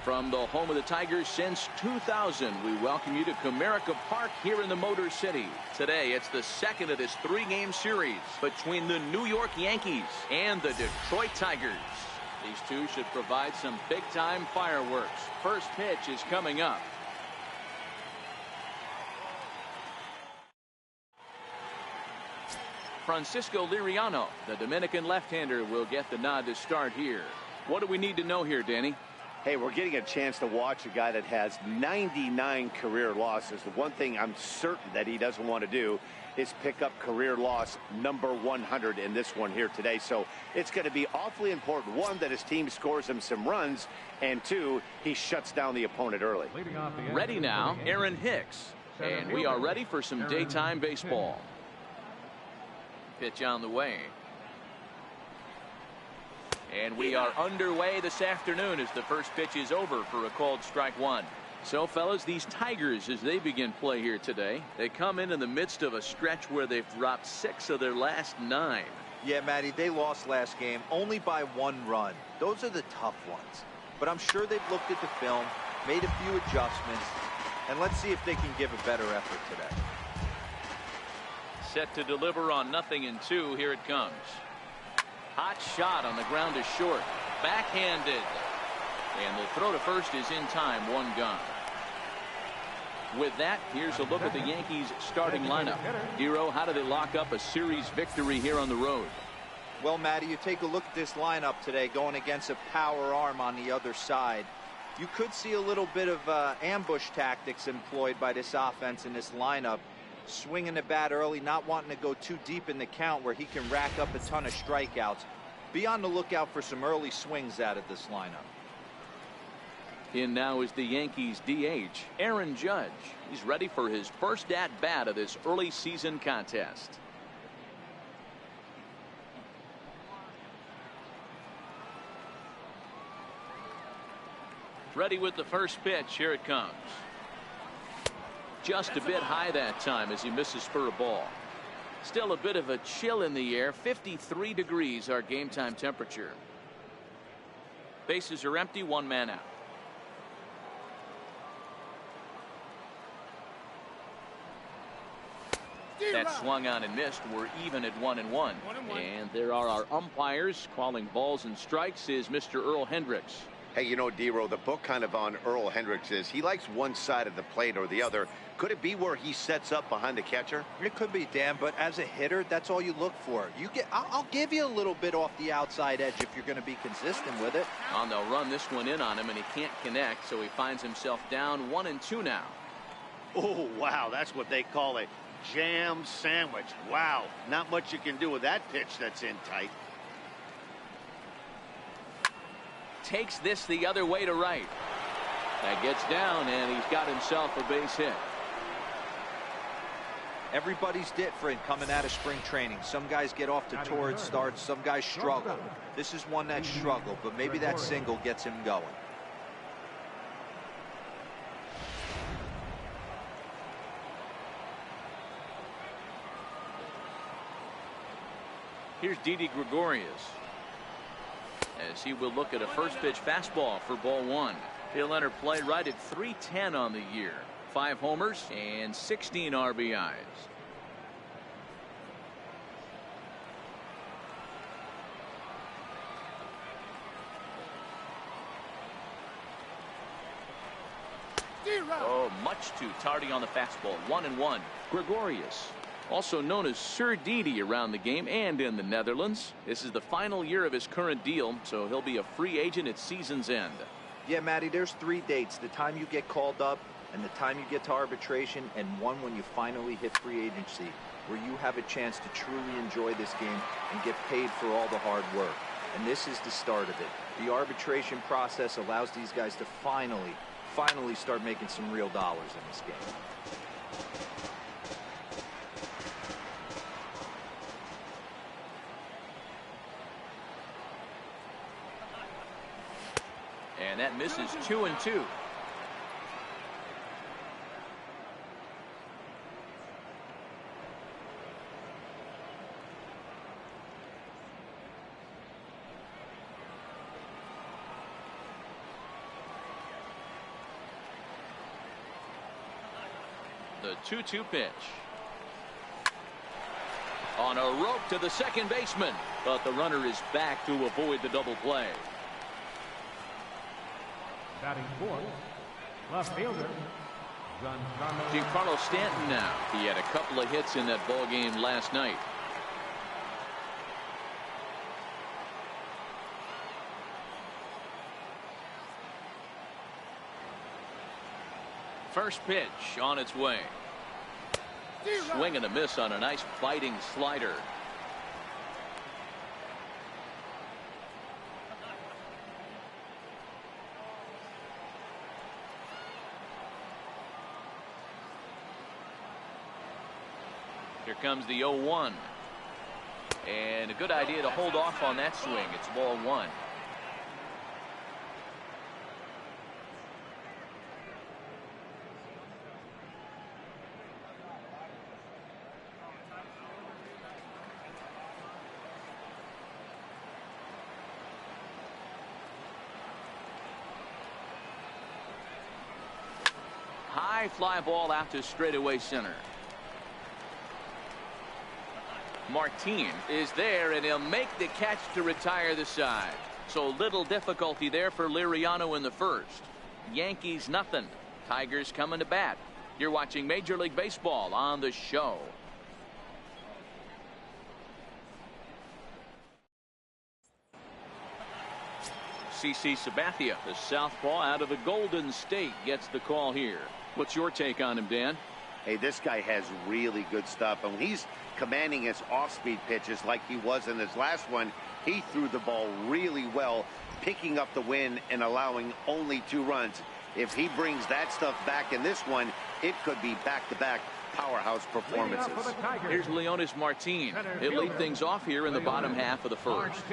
From the home of the Tigers since 2000, we welcome you to Comerica Park here in the Motor City. Today, it's the second of this three-game series between the New York Yankees and the Detroit Tigers. These two should provide some big-time fireworks. First pitch is coming up. Francisco Liriano, the Dominican left-hander, will get the nod to start here. What do we need to know here, Danny? Hey, we're getting a chance to watch a guy that has 99 career losses. The one thing I'm certain that he doesn't want to do is pick up career loss number 100 in this one here today. So it's going to be awfully important, one, that his team scores him some runs, and two, he shuts down the opponent early. Ready now, Aaron Hicks. And we are ready for some daytime baseball. Pitch on the way. And we are underway this afternoon as the first pitch is over for a called strike one. So, fellas, these Tigers, as they begin play here today, they come in the midst of a stretch where they've dropped 6 of their last 9. Yeah, Matty, they lost last game only by 1 run. Those are the tough ones. But I'm sure they've looked at the film, made a few adjustments, and let's see if they can give a better effort today. Set to deliver on 0-2. Here it comes. Hot shot on the ground to short. Backhanded. And the throw to first is in time. 1 gone. With that, here's a look at the Yankees starting lineup. Dero, how do they lock up a series victory here on the road? Well, Matty, you take a look at this lineup today going against a power arm on the other side. You could see a little bit of ambush tactics employed by this offense in this lineup. Swinging the bat early, not wanting to go too deep in the count where he can rack up a ton of strikeouts. Be on the lookout for some early swings out of this lineup. In now is the Yankees DH, Aaron Judge. He's ready for his first at-bat of this early season contest. Ready with the first pitch. Here it comes. Just a bit high that time as he misses for a ball. Still a bit of a chill in the air. 53 degrees our game time temperature. Bases are empty. 1 man out. That swung on and missed. We're even at 1-1. And there are our umpires calling balls and strikes is Mr. Earl Hendricks. Hey, you know, Dero, the book kind of on Earl Hendricks is he likes one side of the plate or the other. Could it be where he sets up behind the catcher? It could be, Dan, but as a hitter, that's all you look for. I'll give you a little bit off the outside edge if you're going to be consistent with it. And they'll run this one in on him, and he can't connect, so he finds himself down 1-2 now. Oh, wow, that's what they call a jam sandwich. Wow, not much you can do with that pitch that's in tight. Takes this the other way to right. That gets down, and he's got himself a base hit. Everybody's different coming out of spring training. Some guys get off to torrid starts. Some guys struggle. This is one that struggled, but maybe that single gets him going. Here's Didi Gregorius, as he will look at a first pitch fastball for ball 1. He'll enter play right at .310 on the year. 5 homers and 16 RBIs. Oh, much too tardy on the fastball. 1-1. Gregorius, also known as Sir Didi around the game and in the Netherlands. This is the final year of his current deal, so he'll be a free agent at season's end. Yeah, Matty, there's 3 dates. The time you get called up and the time you get to arbitration, and one when you finally hit free agency, where you have a chance to truly enjoy this game and get paid for all the hard work. And this is the start of it. The arbitration process allows these guys to finally start making some real dollars in this game. And that misses 2-2. The 2-2 pitch. On a rope to the second baseman, but the runner is back to avoid the double play. Batting fourth, left fielder, Giancarlo Stanton now. He had a couple of hits in that ball game last night. First pitch on its way. Swing and a miss on a nice biting slider. Here comes the 0-1. And a good idea to hold off on that swing. It's ball one. High fly ball out to straightaway center. Martin is there, and he'll make the catch to retire the side. So little difficulty there for Liriano in the first. Yankees nothing. Tigers coming to bat. You're watching Major League Baseball on the show. CC Sabathia, the southpaw out of the Golden State, gets the call here. What's your take on him, Dan? Hey, this guy has really good stuff, and he's commanding his off-speed pitches like he was in his last one. He threw the ball really well, picking up the win and allowing only 2 runs. If he brings that stuff back in this one, it could be back-to-back powerhouse performances. Here's Leonis Martin. He'll lead things off here in the bottom half of the first.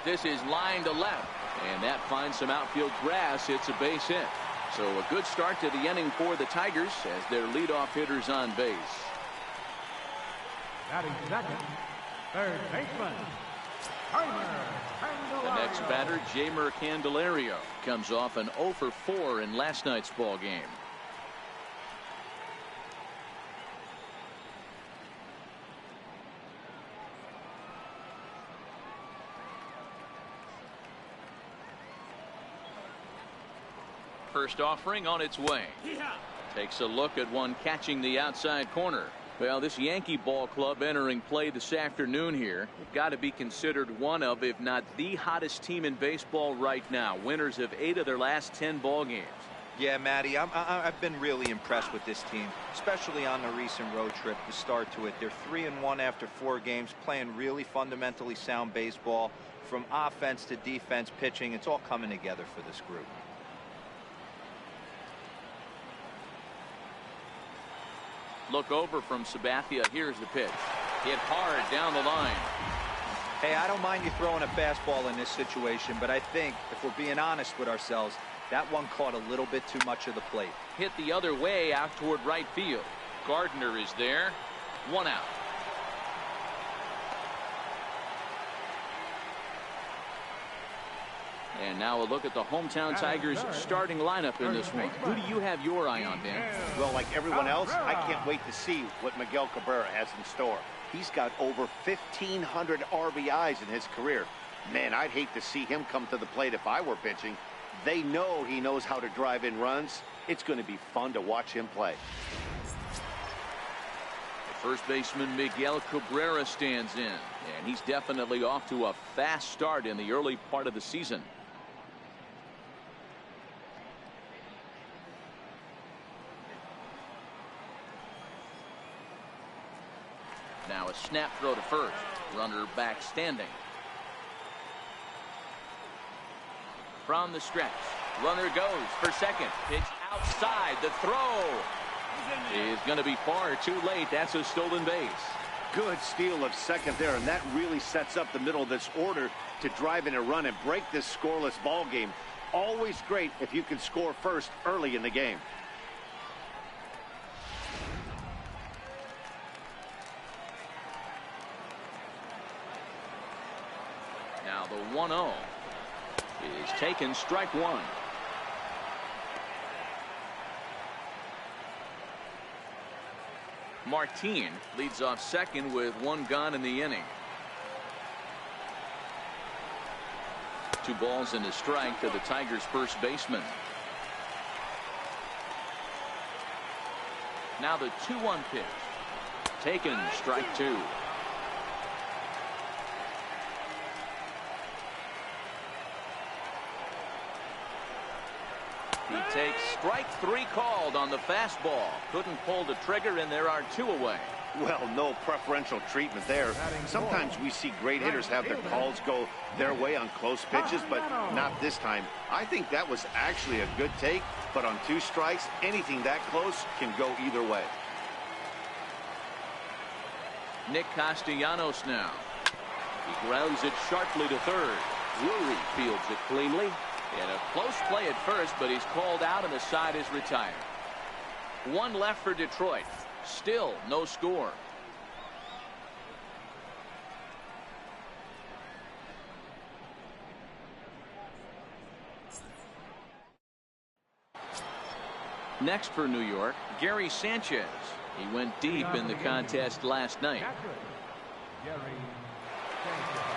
This is line to left, and that finds some outfield grass. It's a base hit. So a good start to the inning for the Tigers as their leadoff hitter's on base. batting second, third baseman, The next batter, Jeimer Candelario, comes off an 0 for 4 in last night's ball game. First offering on its way. Takes a look at one catching the outside corner. Well, this Yankee ball club entering play this afternoon here, got to be considered one of, if not the hottest team in baseball right now. Winners of 8 of their last 10 ball games. Yeah, Matty, I've been really impressed with this team, especially on the recent road trip, the start to it. They're 3-1 after 4 games, playing really fundamentally sound baseball. From offense to defense, pitching, it's all coming together for this group. Look over from Sabathia. Here's the pitch. Hit hard down the line. Hey, I don't mind you throwing a fastball in this situation, but I think if we're being honest with ourselves, that one caught a little bit too much of the plate. Hit the other way out toward right field. Gardner is there. 1 out. And now a look at the hometown Tigers starting lineup in this one. Who do you have your eye on, Dan? Well, like everyone else, I can't wait to see what Miguel Cabrera has in store. He's got over 1,500 RBIs in his career. Man, I'd hate to see him come to the plate if I were pitching. They know he knows how to drive in runs. It's going to be fun to watch him play. First baseman Miguel Cabrera stands in, and he's definitely off to a fast start in the early part of the season. Now a snap throw to first. Runner back standing. From the stretch, runner goes for second. Pitch outside. The throw is going to be far too late. That's a stolen base. Good steal of second there, and that really sets up the middle of this order to drive in a run and break this scoreless ball game. Always great if you can score first early in the game. Now the 1-0 is taken, strike one. Martin leads off second with one gone in the inning. 2 balls and a strike to the Tigers' first baseman. Now the 2-1 pitch. Taken, strike 2. He takes strike 3 called on the fastball. Couldn't pull the trigger, and there are 2 away. Well, no preferential treatment there. Sometimes we see great hitters have their calls go their way on close pitches, but not this time. I think that was actually a good take, but on 2 strikes, anything that close can go either way. Nick Castellanos now. He grounds it sharply to third. Drury fields it cleanly. And a close play at first, but he's called out and the side is retired. 1 left for Detroit. Still no score. Next for New York, Gary Sanchez. He went deep in the contest last night. Gary Sanchez.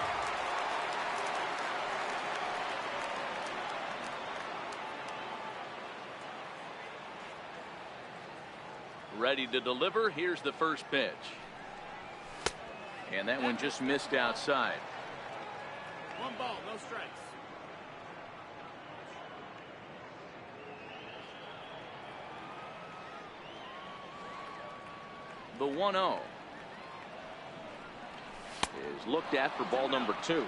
Ready to deliver. Here's the first pitch. And that one just missed outside. 1 ball, no strikes. The 1-0 is looked at for ball number 2.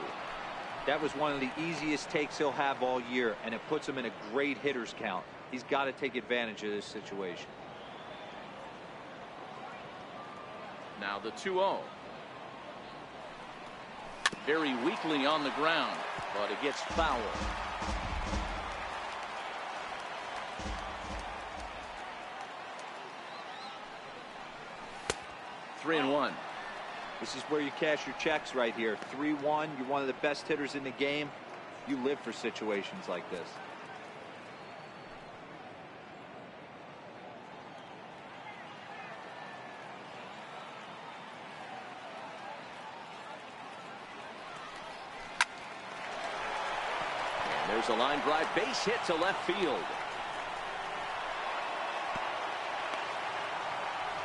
That was one of the easiest takes he'll have all year, and it puts him in a great hitter's count. He's got to take advantage of this situation. Now the 2-0. Very weakly on the ground, but it gets foul. Three and 1. This is where you cash your checks right here. 3-1. You're one of the best hitters in the game. You live for situations like this. There's a line drive, base hit to left field.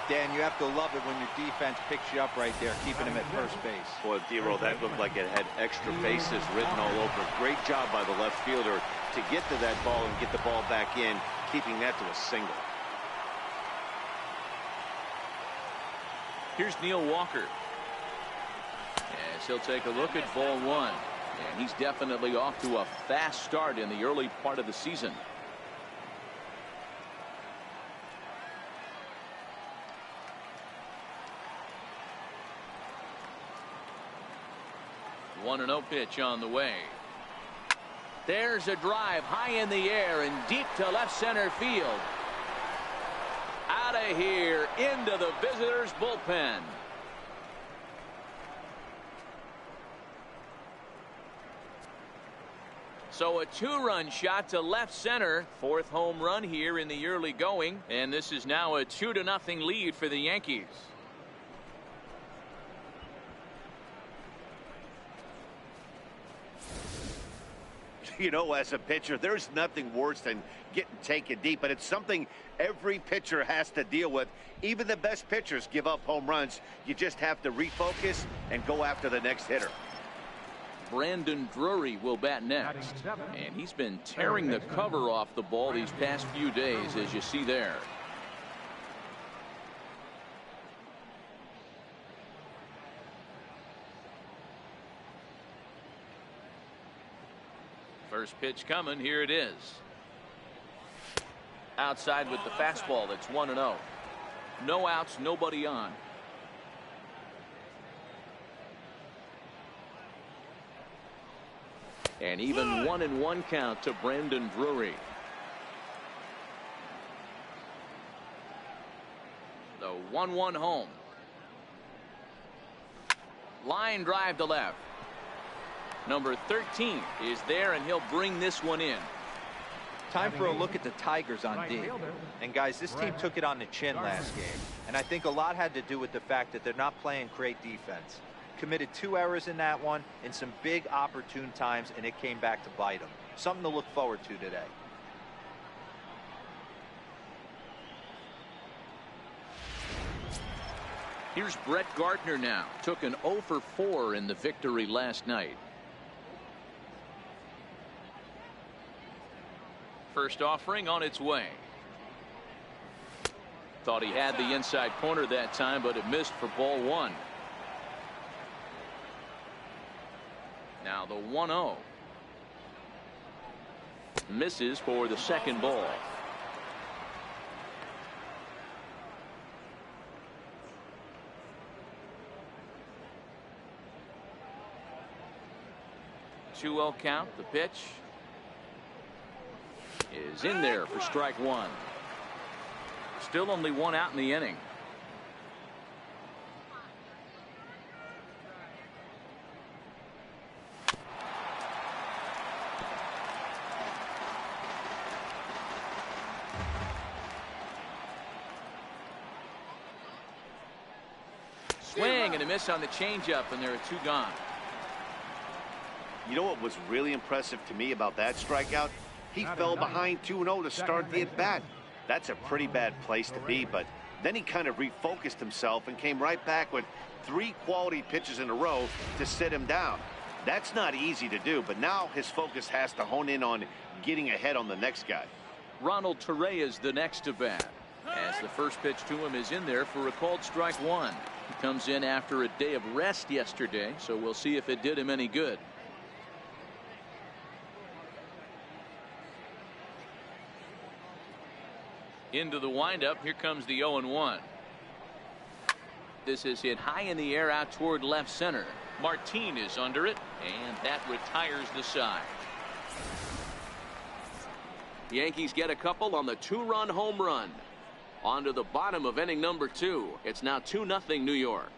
Dan, you have to love it when your defense picks you up right there, keeping him at first base. Boy, D-Roll, that looked like it had extra bases written all over it. Great job by the left fielder to get to that ball and get the ball back in, keeping that to a single. Here's Neil Walker. As he'll take a look at ball 1. And he's definitely off to a fast start in the early part of the season. The 1-0 pitch on the way. There's a drive high in the air and deep to left center field. Out of here into the visitors' bullpen. So a 2-run shot to left center. 4th home run here in the early going. And this is now a 2-0 lead for the Yankees. You know, as a pitcher, there's nothing worse than getting taken deep, but it's something every pitcher has to deal with. Even the best pitchers give up home runs. You just have to refocus and go after the next hitter. Brandon Drury will bat next, and he's been tearing the cover off the ball these past few days, as you see there. First pitch coming. Here it is. Outside with the fastball. That's 1-0. No outs, nobody on. And even 1-1 count to Brandon Drury. The 1-1 home. Line drive to left. Number 13 is there, and he'll bring this one in. Time for a look at the Tigers on D. And guys, this team took it on the chin last game. And I think a lot had to do with the fact that they're not playing great defense. Committed 2 errors in that one in some big opportune times, and it came back to bite them. Something to look forward to today. Here's Brett Gardner now. Took an 0 for 4 in the victory last night. First offering on its way. Thought he had the inside corner that time, but it missed for ball 1. Now the 1-0. Misses for the second ball. Two-0 count. The pitch is in there for strike 1. Still only 1 out in the inning. Swing and a miss on the changeup, and there are 2 gone. You know what was really impressive to me about that strikeout? He fell behind 2-0 to start the at-bat. That's a pretty bad place to be, but then he kind of refocused himself and came right back with 3 quality pitches in a row to sit him down. That's not easy to do, but now his focus has to hone in on getting ahead on the next guy. Ronald Torre is the next to bat, as the first pitch to him is in there for a called strike 1. He comes in after a day of rest yesterday, so we'll see if it did him any good. Into the windup. Here comes the 0-1. This is hit high in the air out toward left center. Martin is under it, and that retires the side. The Yankees get a couple on the 2-run home run. On to the bottom of inning number 2. It's now 2-0 New York.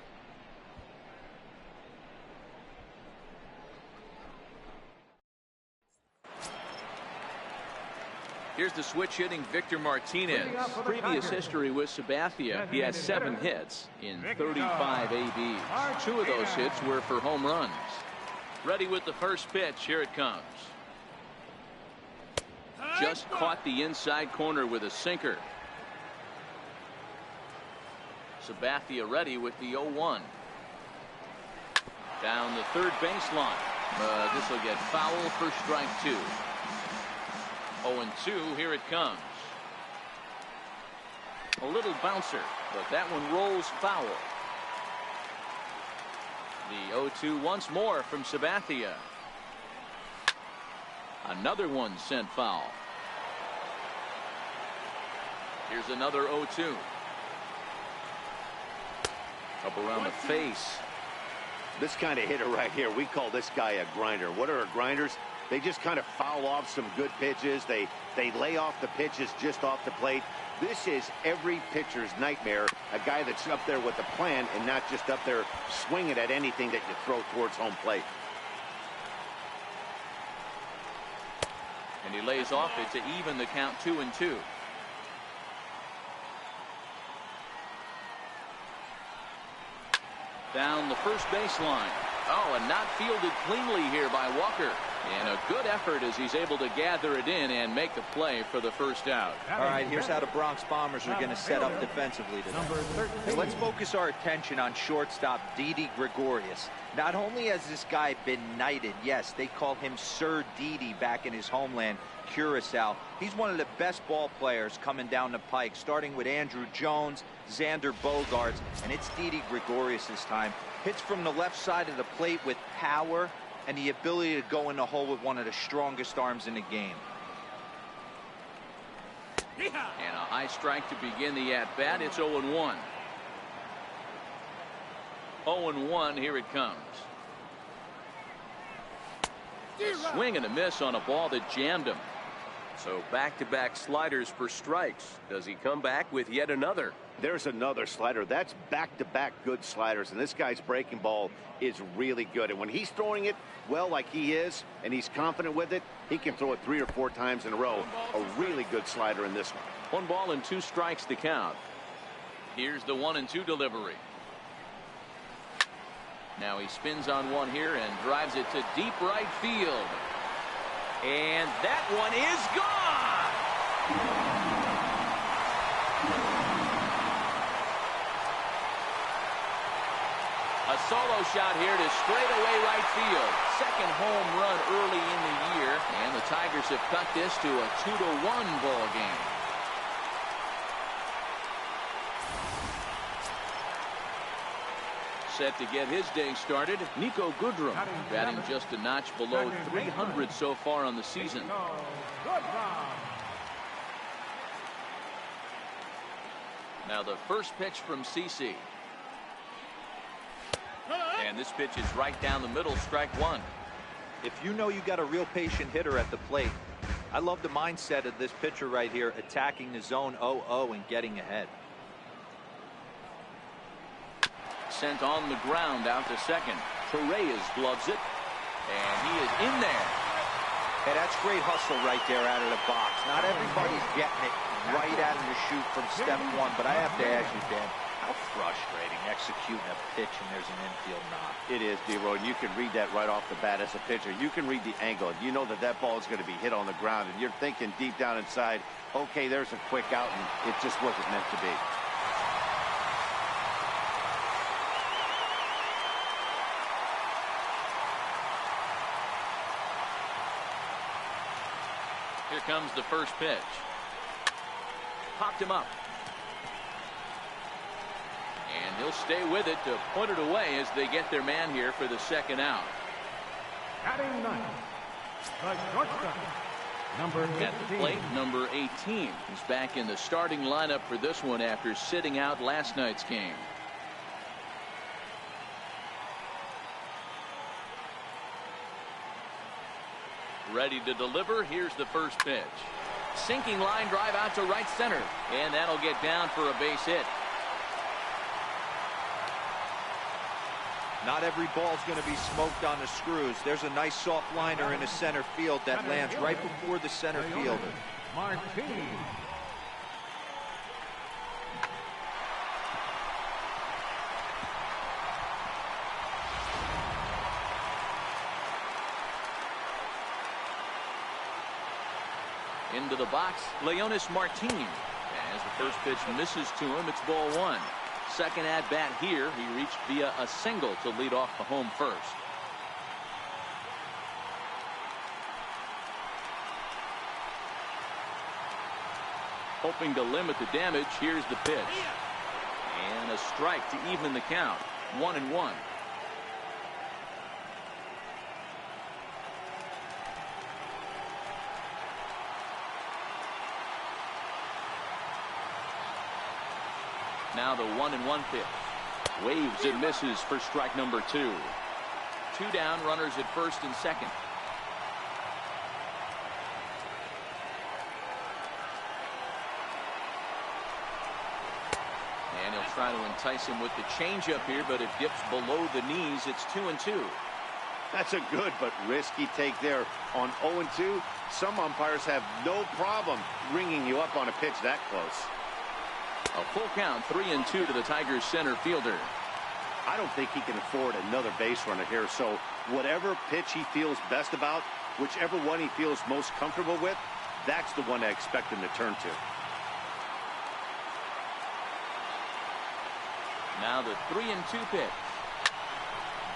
Here's the switch hitting Victor Martinez. Previous history with Sabathia. He has 7 hits in 35 ABs. 2 of those hits were for home runs. Ready with the first pitch. Here it comes. Just caught the inside corner with a sinker. Sabathia ready with the 0-1. Down the third baseline. This will get foul for strike 2. 0-2, here it comes. A little bouncer, but that one rolls foul. The 0-2 once more from Sabathia. Another one sent foul. Here's another 0-2. Up around the face. This kind of hitter right here, we call this guy a grinder. What are grinders? They just kind of foul off some good pitches. They lay off the pitches just off the plate. This is every pitcher's nightmare, a guy that's up there with a plan and not just up there swinging at anything that you throw towards home plate. And he lays off it to even the count 2-2. Down the first baseline. Oh, and not fielded cleanly here by Walker. And a good effort as he's able to gather it in and make the play for the first out. All right, here's how the Bronx Bombers are going to set up defensively today. Let's focus our attention on shortstop Didi Gregorius. Not only has this guy been knighted, yes, they call him Sir Didi back in his homeland, Curacao. He's one of the best ball players coming down the pike, starting with Andrew Jones, Xander Bogaerts, and it's Didi Gregorius this time. Hits from the left side of the plate with power and the ability to go in the hole with one of the strongest arms in the game. And a high strike to begin the at-bat. It's 0-1. 0-1, here it comes. A swing and a miss on a ball that jammed him. So back-to-back sliders for strikes. Does he come back with yet another? There's another slider. That's back-to-back good sliders, and this guy's breaking ball is really good. And when he's throwing it well like he is, and he's confident with it, he can throw it 3 or 4 times in a row. A really good slider in this one. 1 ball and 2 strikes to count. Here's the 1-2 delivery. Now he spins on one here and drives it to deep right field. And that one is gone! A solo shot here to straightaway right field. Second home run early in the year, and the Tigers have cut this to a 2-1 ball game. Set to get his day started, Nico Goodrum, batting just a notch below 300 so far on the season. Now the first pitch from CC. And this pitch is right down the middle, strike 1. If you know you got a real patient hitter at the plate, I love the mindset of this pitcher right here, attacking the zone 0-0 and getting ahead. Sent on the ground out to second. Torres gloves it, and he is in there. Hey, that's great hustle right there out of the box. Not everybody's getting it right out of the chute from step 1, but I have to ask you, Dan, how frustrating executing a pitch and there's an infield knock. It is, D-Roy, and you can read that right off the bat as a pitcher. You can read the angle. You know that that ball is going to be hit on the ground, and you're thinking deep down inside, okay, there's a quick out, and it just wasn't meant to be. Here comes the first pitch. Popped him up. And he'll stay with it to put it away as they get their man here for the second out. Batting ninth, the shortstop, number 18. At the plate, number 18. He's back in the starting lineup for this one after sitting out last night's game. Ready to deliver. Here's the first pitch. Sinking line drive out to right center. And that'll get down for a base hit. Not every ball's going to be smoked on the screws. There's a nice soft liner in the center field that lands right before the center fielder. Martinez. Into the box, Leonis Martinez. As the first pitch misses to him, it's ball 1. Second at bat here, he reached via a single to lead off the home first. Hoping to limit the damage, here's the pitch. And a strike to even the count. 1-1. Now the 1-1 pitch. Waves and misses for strike number 2. 2 down, runners at first and second. And he'll try to entice him with the changeup here, but it dips below the knees. It's 2-2. That's a good but risky take there on 0-2. Some umpires have no problem ringing you up on a pitch that close. A full count, 3-2 to the Tigers center fielder. I don't think he can afford another base runner here, so whatever pitch he feels best about, whichever one he feels most comfortable with, that's the one I expect him to turn to. Now the 3-2 pitch.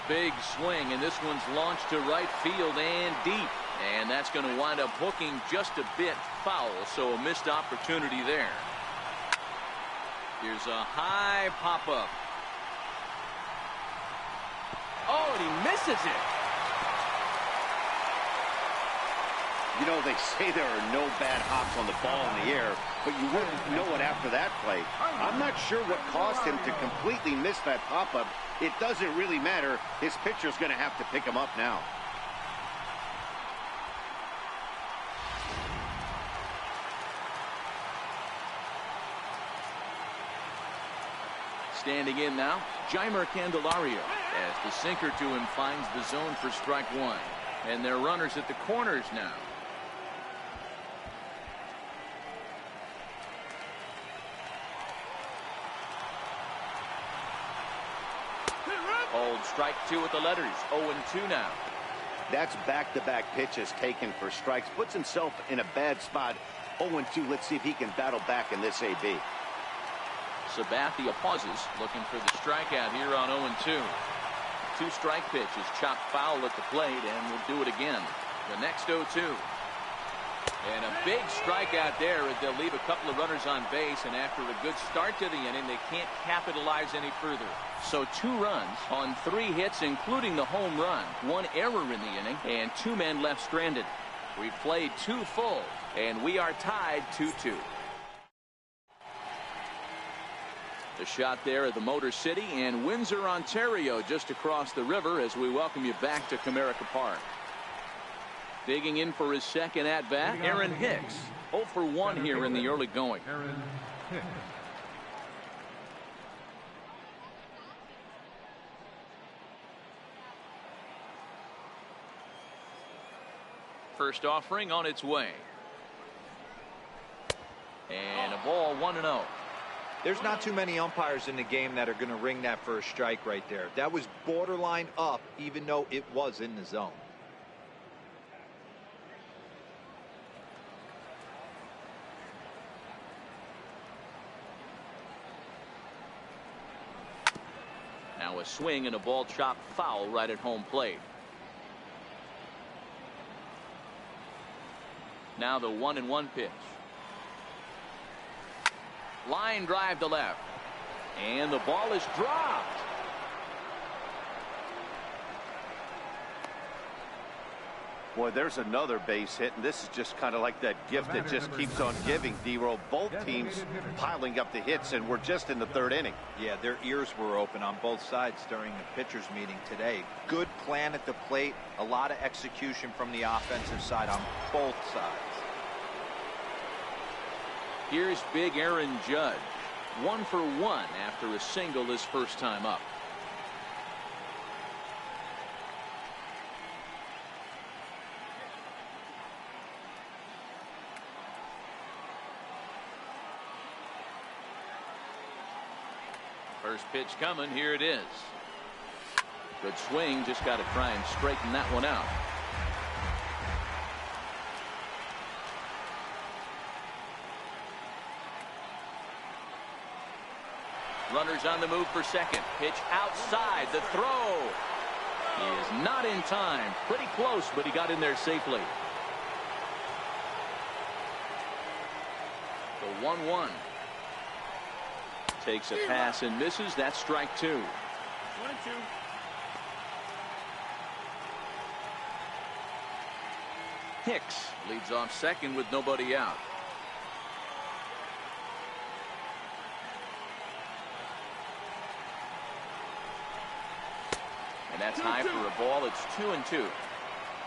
Big swing, and this one's launched to right field and deep. And that's going to wind up hooking just a bit foul, so a missed opportunity there. Here's a high pop-up. Oh, and he misses it. You know, they say there are no bad hops on the ball in the air, but you wouldn't know it after that play. I'm not sure what caused him to completely miss that pop-up. It doesn't really matter. His pitcher's going to have to pick him up now. Standing in now, Jeimer Candelario, as the sinker to him finds the zone for strike one. And they're runners at the corners now. Old strike two with the letters. 0-2 now. That's back-to-back pitches taken for strikes. Puts himself in a bad spot. 0-2. Let's see if he can battle back in this AB. Sabathia pauses, looking for the strikeout here on 0-2. Two-strike pitch is chopped foul at the plate, and we'll do it again. The next 0-2. And a big strikeout there as they'll leave a couple of runners on base, and after a good start to the inning, they can't capitalize any further. So 2 runs on 3 hits, including the home run. 1 error in the inning, and 2 men left stranded. We've played 2 full, and we are tied 2-2. The shot there at the Motor City and Windsor, Ontario, just across the river, as we welcome you back to Comerica Park. Digging in for his second at-bat, Aaron Hicks. 0 for 1 here in the early going. Aaron Hicks. First offering on its way. And a ball 1-0. There's not too many umpires in the game that are going to ring that first strike right there. That was borderline up, even though it was in the zone. Now a swing and a ball chopped foul right at home plate. Now the 1-1 pitch. Line drive to left. And the ball is dropped. Boy, there's another base hit, and this is just kind of like that gift that just keeps on giving, D-Roll. Both teams piling up the hits, and we're just in the 3rd inning. Yeah, their ears were open on both sides during the pitchers meeting today. Good plan at the plate, a lot of execution from the offensive side on both sides. Here's big Aaron Judge. 1 for 1 after a single his first time up. First pitch coming. Here it is. Good swing. Just got to try and straighten that one out. Runners on the move for second. Pitch outside. The throw. He is not in time. Pretty close, but he got in there safely. The 1-1. Takes a pass and misses. That's strike 2. 1-2. Hicks leads off second with nobody out. And that's high for a ball. It's 2-2.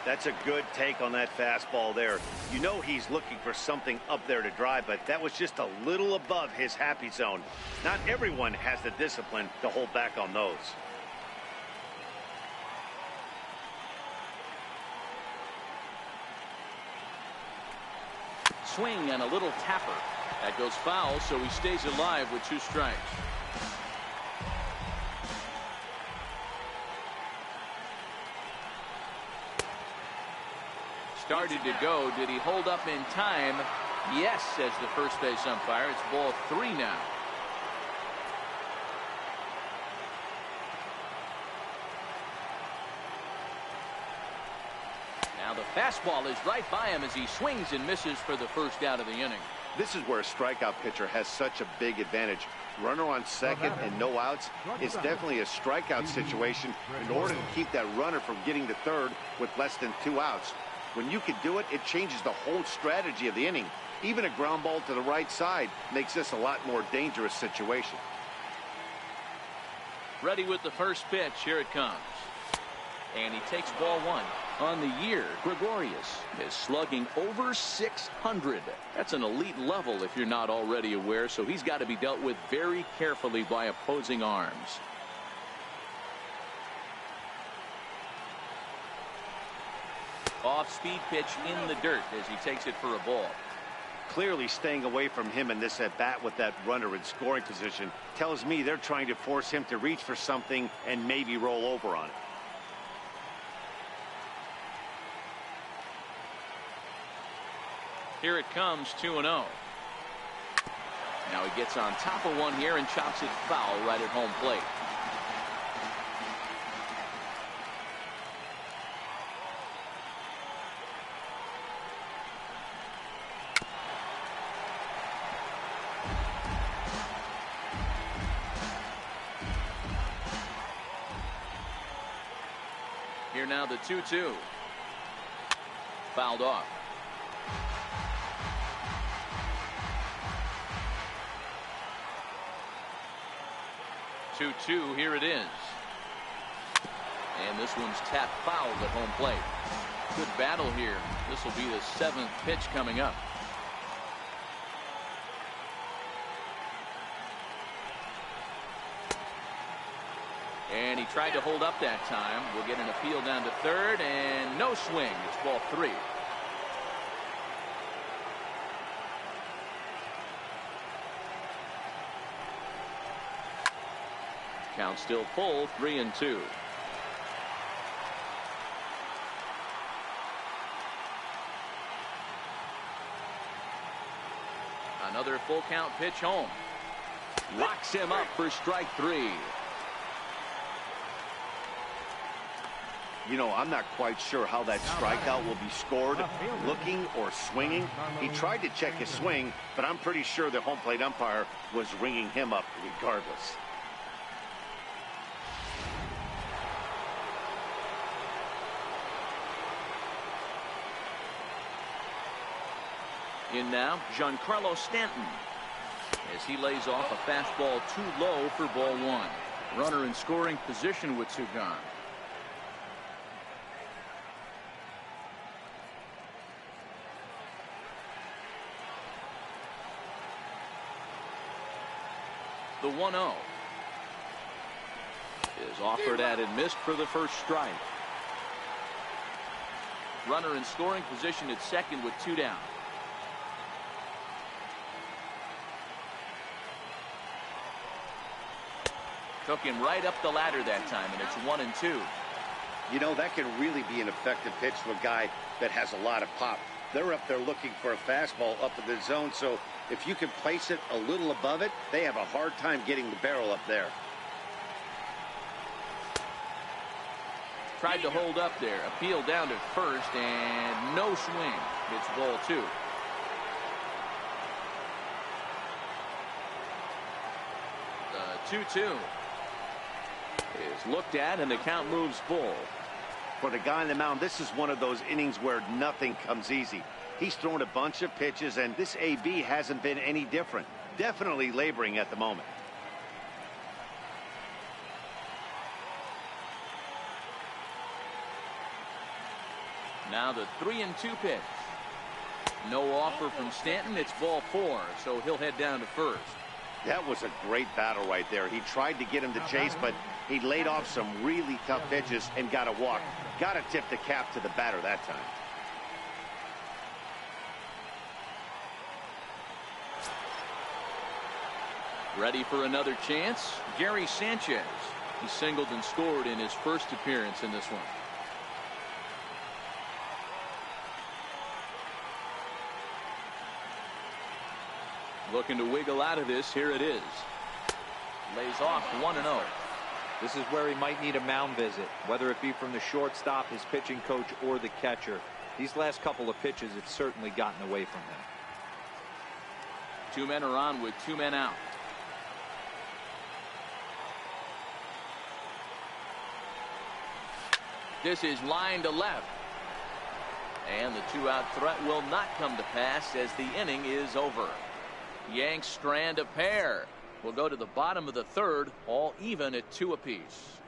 That's a good take on that fastball there. You know he's looking for something up there to drive, but that was just a little above his happy zone. Not everyone has the discipline to hold back on those. Swing and a little tapper. That goes foul, so he stays alive with 2 strikes. Started to go. Did he hold up in time? Yes, says the first base umpire. It's ball 3 now. Now the fastball is right by him as he swings and misses for the first out of the inning. This is where a strikeout pitcher has such a big advantage. Runner on second and no outs is definitely a strikeout situation in order to keep that runner from getting to third with less than 2 outs. When you can do it, it changes the whole strategy of the inning. Even a ground ball to the right side makes this a lot more dangerous situation. Ready with the first pitch. Here it comes. And he takes ball 1. On the year, Gregorius is slugging over 600. That's an elite level if you're not already aware, so he's got to be dealt with very carefully by opposing arms. Off-speed pitch in the dirt as he takes it for a ball. Clearly staying away from him in this at-bat with that runner in scoring position tells me they're trying to force him to reach for something and maybe roll over on it. Here it comes, 2-0. Now he gets on top of one here and chops it foul right at home plate. Here now the 2-2. Fouled off. Here it is. And this one's tapped foul at home plate. Good battle here. This will be the 7th pitch coming up. And he tried to hold up that time. We'll get an appeal down to third, and no swing. It's ball 3. Count still full, 3-2. Another full count pitch home. Locks him up for strike 3. You know, I'm not quite sure how that strikeout will be scored, looking or swinging. He tried to check his swing, but I'm pretty sure the home plate umpire was ringing him up regardless. In now, Giancarlo Stanton, as he lays off a fastball too low for ball 1. Runner in scoring position with 2 gone. The 1-0 is offered at and missed for the first strike. Runner in scoring position at second with 2 down. Took him right up the ladder that time, and it's 1-2. You know, that can really be an effective pitch to a guy that has a lot of pop. They're up there looking for a fastball up in the zone, so if you can place it a little above it, they have a hard time getting the barrel up there. Tried to hold up there. Appeal down to first, and no swing. It's ball 2. The 2-2 is looked at, and the count moves full. For the guy on the mound, this is one of those innings where nothing comes easy. He's thrown a bunch of pitches, and this AB hasn't been any different. Definitely laboring at the moment. Now the 3-2 pitch. No offer from Stanton. It's ball 4, so he'll head down to first. That was a great battle right there. He tried to get him to chase, but he laid off some really tough pitches and got a walk. Got to tip the cap to the batter that time. Ready for another chance? Gary Sanchez. He singled and scored in his first appearance in this one. Looking to wiggle out of this. Here it is. Lays off 1-0. This is where he might need a mound visit, whether it be from the shortstop, his pitching coach, or the catcher. These last couple of pitches have certainly gotten away from him. 2 men are on with 2 men out. This is line to left. And the 2-out threat will not come to pass as the inning is over. Yanks strand a pair. We'll go to the bottom of the 3rd, all even at 2 apiece.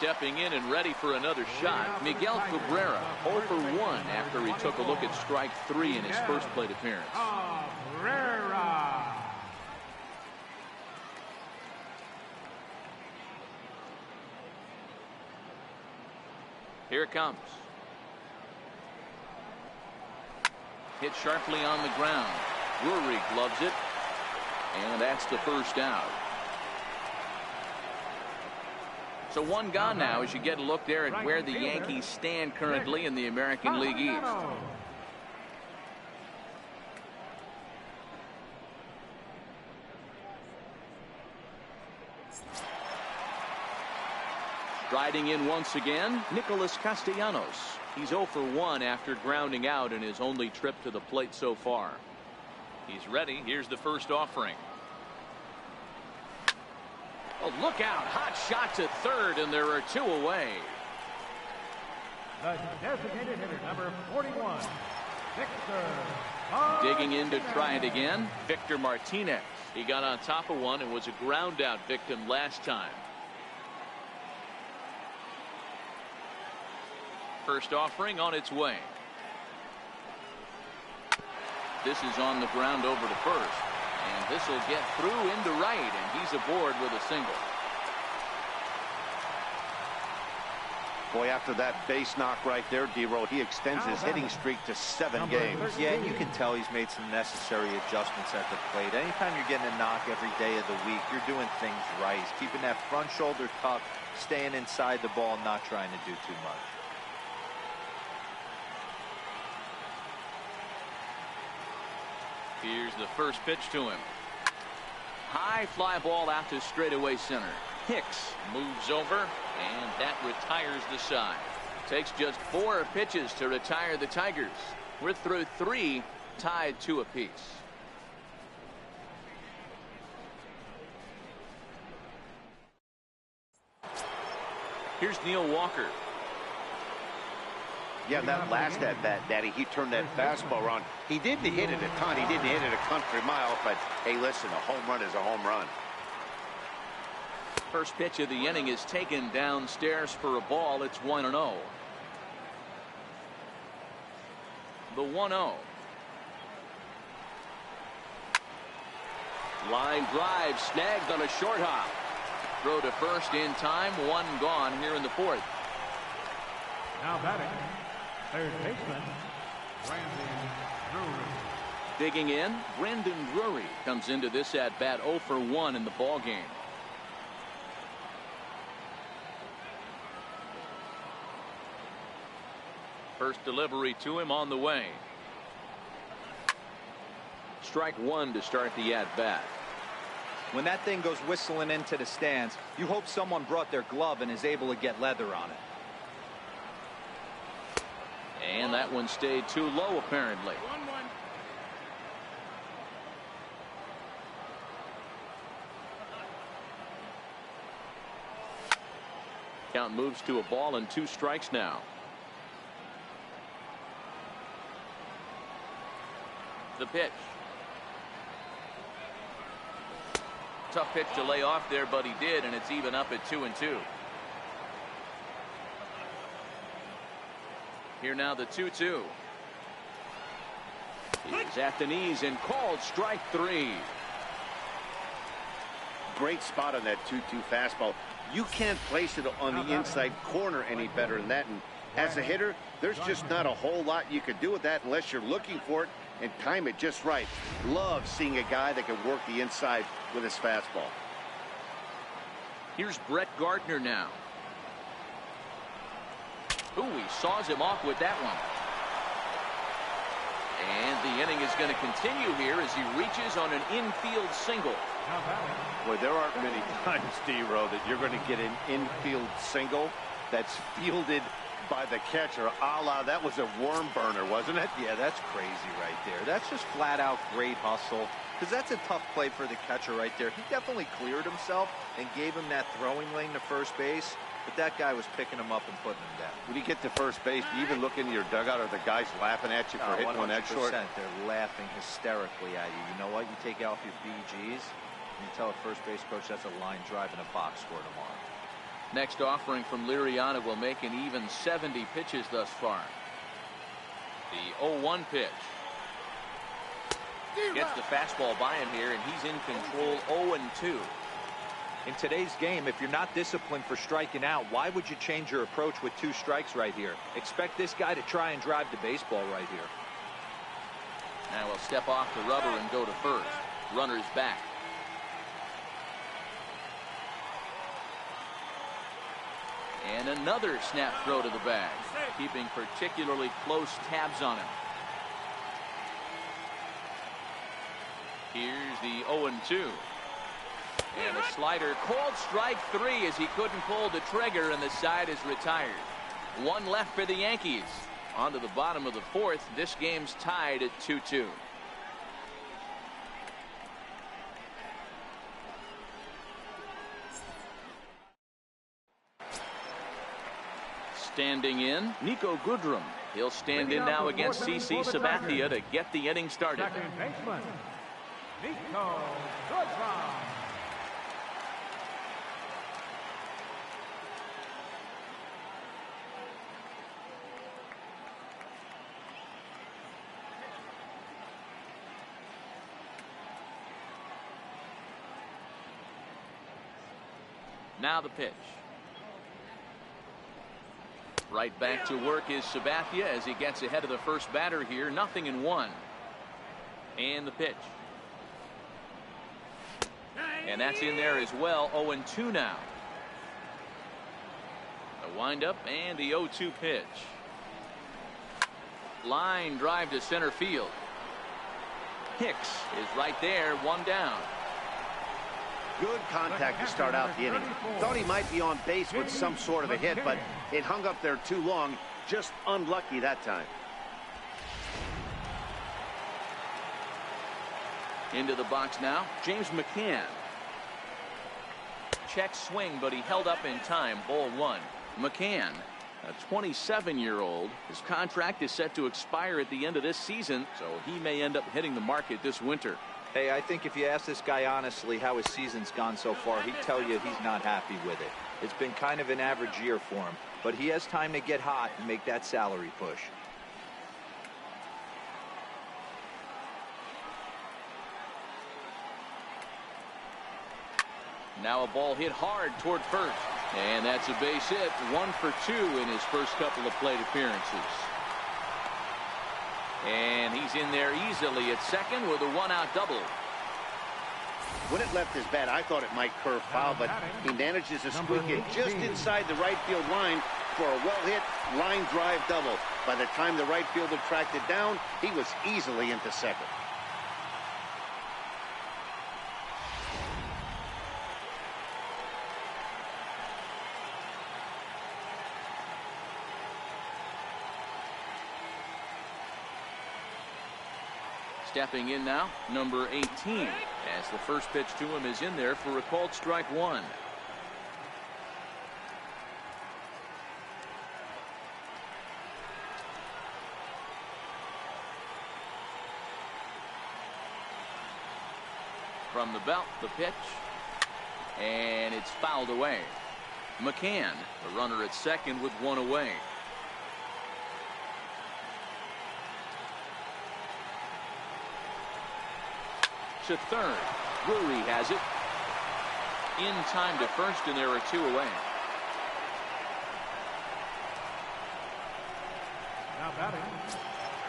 stepping in and ready for another shot. Miguel Cabrera 0 for 1 after he took a look at strike 3 in his first plate appearance. Cabrera. Here it comes. Hit sharply on the ground. Drury gloves it. And that's the first out. So one gone now as you get a look there at where the Yankees stand currently in the American League East. Striding in once again, Nicholas Castellanos. He's 0 for 1 after grounding out in his only trip to the plate so far. He's ready. Here's the first offering. Oh, look out. Hot shot to third, and there are 2 away. The designated hitter, number 41, Victor. Digging in to try it again, Victor Martinez. He got on top of one and was a ground out victim last time. First offering on its way. This is on the ground over to first. And this will get through into right, and he's aboard with a single. Boy, after that base knock right there, D-Roll, he extends his hitting streak to 7 games. Yeah, and you can tell he's made some necessary adjustments at the plate. Anytime you're getting a knock every day of the week, you're doing things right. He's keeping that front shoulder tucked, staying inside the ball, not trying to do too much. Here's the first pitch to him. High fly ball out to straightaway center. Hicks moves over, and that retires the side. Takes just 4 pitches to retire the Tigers. We're through 3, tied 2 apiece. Here's Neil Walker. Yeah, that last at-bat, Daddy, he turned that fastball around. He didn't hit it a ton. He didn't hit it a country mile, but, hey, listen, a home run is a home run. First pitch of the inning is taken downstairs for a ball. It's 1-0. The 1-0. Line drive snagged on a short hop. Throw to first in time. 1 gone here in the 4th. Now batting, third baseman, Brandon Drury. Digging in, Brandon Drury comes into this at bat 0 for 1 in the ball game. First delivery to him on the way. Strike 1 to start the at bat. When that thing goes whistling into the stands, you hope someone brought their glove and is able to get leather on it. And that one stayed too low, apparently. 1-1. Count moves to a ball and 2 strikes now. The pitch. Tough pitch to lay off there, but he did, and it's even up at 2-2. Here now the 2-2. He's at the knees and called strike 3. Great spot on that 2-2 fastball. You can't place it on the inside corner any better than that. And as a hitter, there's just not a whole lot you could do with that unless you're looking for it and time it just right. Love seeing a guy that can work the inside with his fastball. Here's Brett Gardner now. Ooh, he saws him off with that one. And the inning is going to continue here as he reaches on an infield single. Boy, there aren't many times, D-Row, that you're going to get an infield single that's fielded by the catcher. A la, that was a worm burner, wasn't it? Yeah, that's crazy right there. That's just flat out great hustle, because that's a tough play for the catcher right there. He definitely cleared himself and gave him that throwing lane to first base, but that guy was picking him up and putting him down. When you get to first base, do you even look into your dugout? Are the guys laughing at you for hitting one that short? 100%. They're laughing hysterically at you. You know what? You take off your BGs, and you tell a first base coach that's a line drive in a box score tomorrow. Next offering from Liriano will make an even 70 pitches thus far. The 0-1 pitch. Gets the fastball by him here, and he's in control. 0-2. In today's game, if you're not disciplined for striking out, why would you change your approach with 2 strikes right here? Expect this guy to try and drive the baseball right here. Now he'll step off the rubber and go to first. Runner's back. And another snap throw to the bag, keeping particularly close tabs on him. Here's the 0-2. And a slider called strike 3 as he couldn't pull the trigger, and the side is retired. 1 left for the Yankees. On to the bottom of the 4th. This game's tied at 2-2. Standing in, Nico Goodrum. He'll stand in now against CC Sabathia to get the inning started. Second baseman, Nico Goodrum. Now the pitch. Right back to work is Sabathia as he gets ahead of the first batter here. 0-1. And the pitch. And that's in there as well. 0-2 now. The windup and the 0-2 pitch. Line drive to center field. Hicks is right there. 1 down. Good contact to start out the inning. Thought he might be on base with some sort of a hit, but it hung up there too long. Just unlucky that time. Into the box now, James McCann. Check swing, but he held up in time. Ball 1. McCann, a 27-year-old. His contract is set to expire at the end of this season, so he may end up hitting the market this winter. Hey, I think if you ask this guy honestly how his season's gone so far, he'd tell you he's not happy with it. It's been kind of an average year for him, but he has time to get hot and make that salary push. Now a ball hit hard toward first. And that's a base hit. 1 for 2 in his first couple of plate appearances. And he's in there easily at second with a 1-out double. When it left his bat, I thought it might curve foul, but he manages to squeak it just inside the right field line for a well-hit line drive double. By the time the right fielder tracked it down, he was easily into second. Stepping in now, number 18, as the first pitch to him is in there for a called strike 1. From the belt, the pitch, and it's fouled away. McCann, the runner at second with 1 away. To third. Drury has it. In time to first, and there are 2 away. Now batting,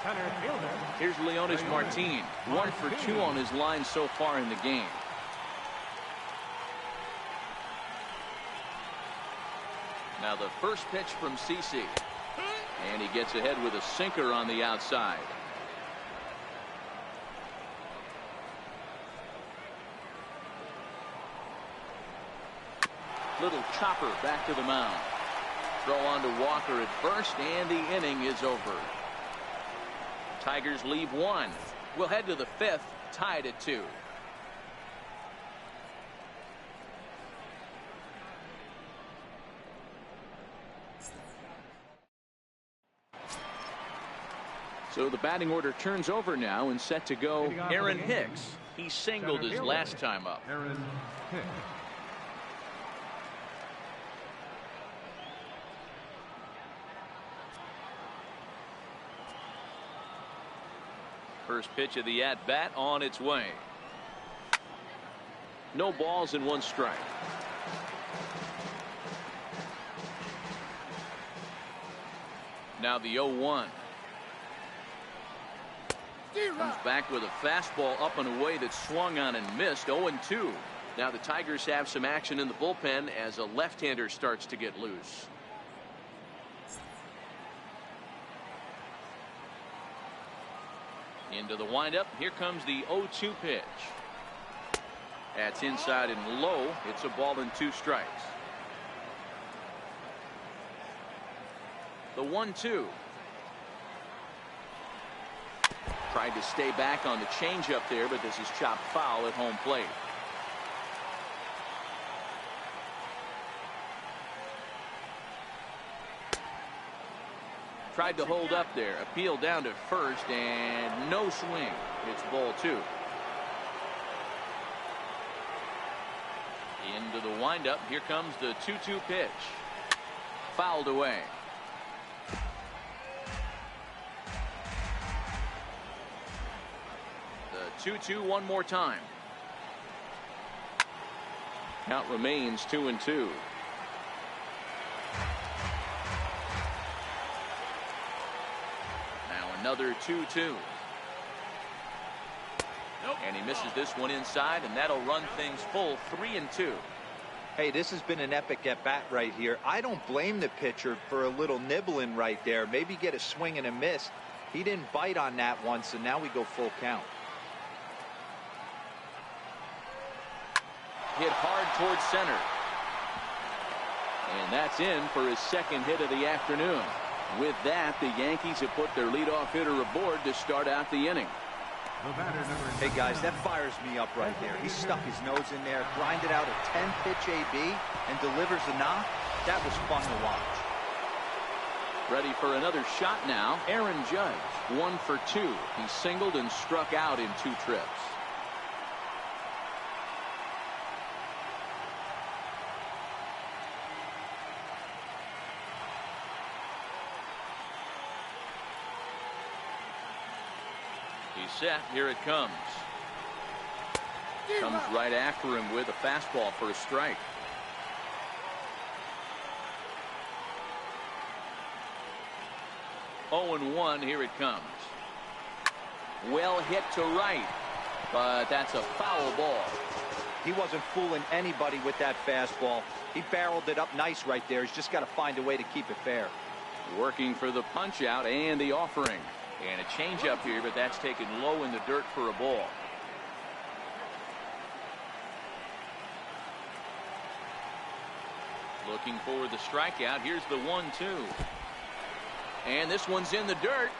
center fielder. Here's Leonis Martin. 1 for 2 on his line so far in the game. Now the first pitch from CC. And he gets ahead with a sinker on the outside. Little chopper back to the mound. Throw on to Walker at first, and the inning is over. Tigers leave 1. We'll head to the 5th, tied at 2. So the batting order turns over now and set to go Aaron Hicks. He singled his last time up. Aaron Hicks. First pitch of the at-bat on its way. No balls and 1 strike. Now the 0-1. Comes back with a fastball up and away that swung on and missed. 0-2. Now the Tigers have some action in the bullpen as a left-hander starts to get loose. Into the windup. Here comes the 0-2 pitch. That's inside and low. It's a ball and 2 strikes. The 1-2. Tried to stay back on the changeup there, but this is chopped foul at home plate. Tried to hold up there. Appeal down to first, and no swing. It's ball 2. Into the windup. Here comes the 2-2 pitch. Fouled away. The 2-2 one more time. Count remains 2-2. Another 2-2. Nope. And he misses this one inside, and that'll run things full 3-2. Hey, this has been an epic at bat right here. I don't blame the pitcher for a little nibbling right there. Maybe get a swing and a miss. He didn't bite on that one, so now we go full count. Hit hard towards center. And that's in for his second hit of the afternoon. With that, the Yankees have put their leadoff hitter aboard to start out the inning. Hey guys, that fires me up right there. He stuck his nose in there, grinded out a 10-pitch AB, and delivers a knock. That was fun to watch. Ready for another shot now. Aaron Judge, 1 for 2. He singled and struck out in 2 trips. Set. Here it comes. Comes right after him with a fastball for a strike. Oh, and 1. Here it comes. Well hit to right, but that's a foul ball. He wasn't fooling anybody with that fastball. He barreled it up nice right there. He's just got to find a way to keep it fair. Working for the punch out and the offering. And a changeup here, but that's taken low in the dirt for a ball. Looking for the strikeout. Here's the 1-2. And this one's in the dirt.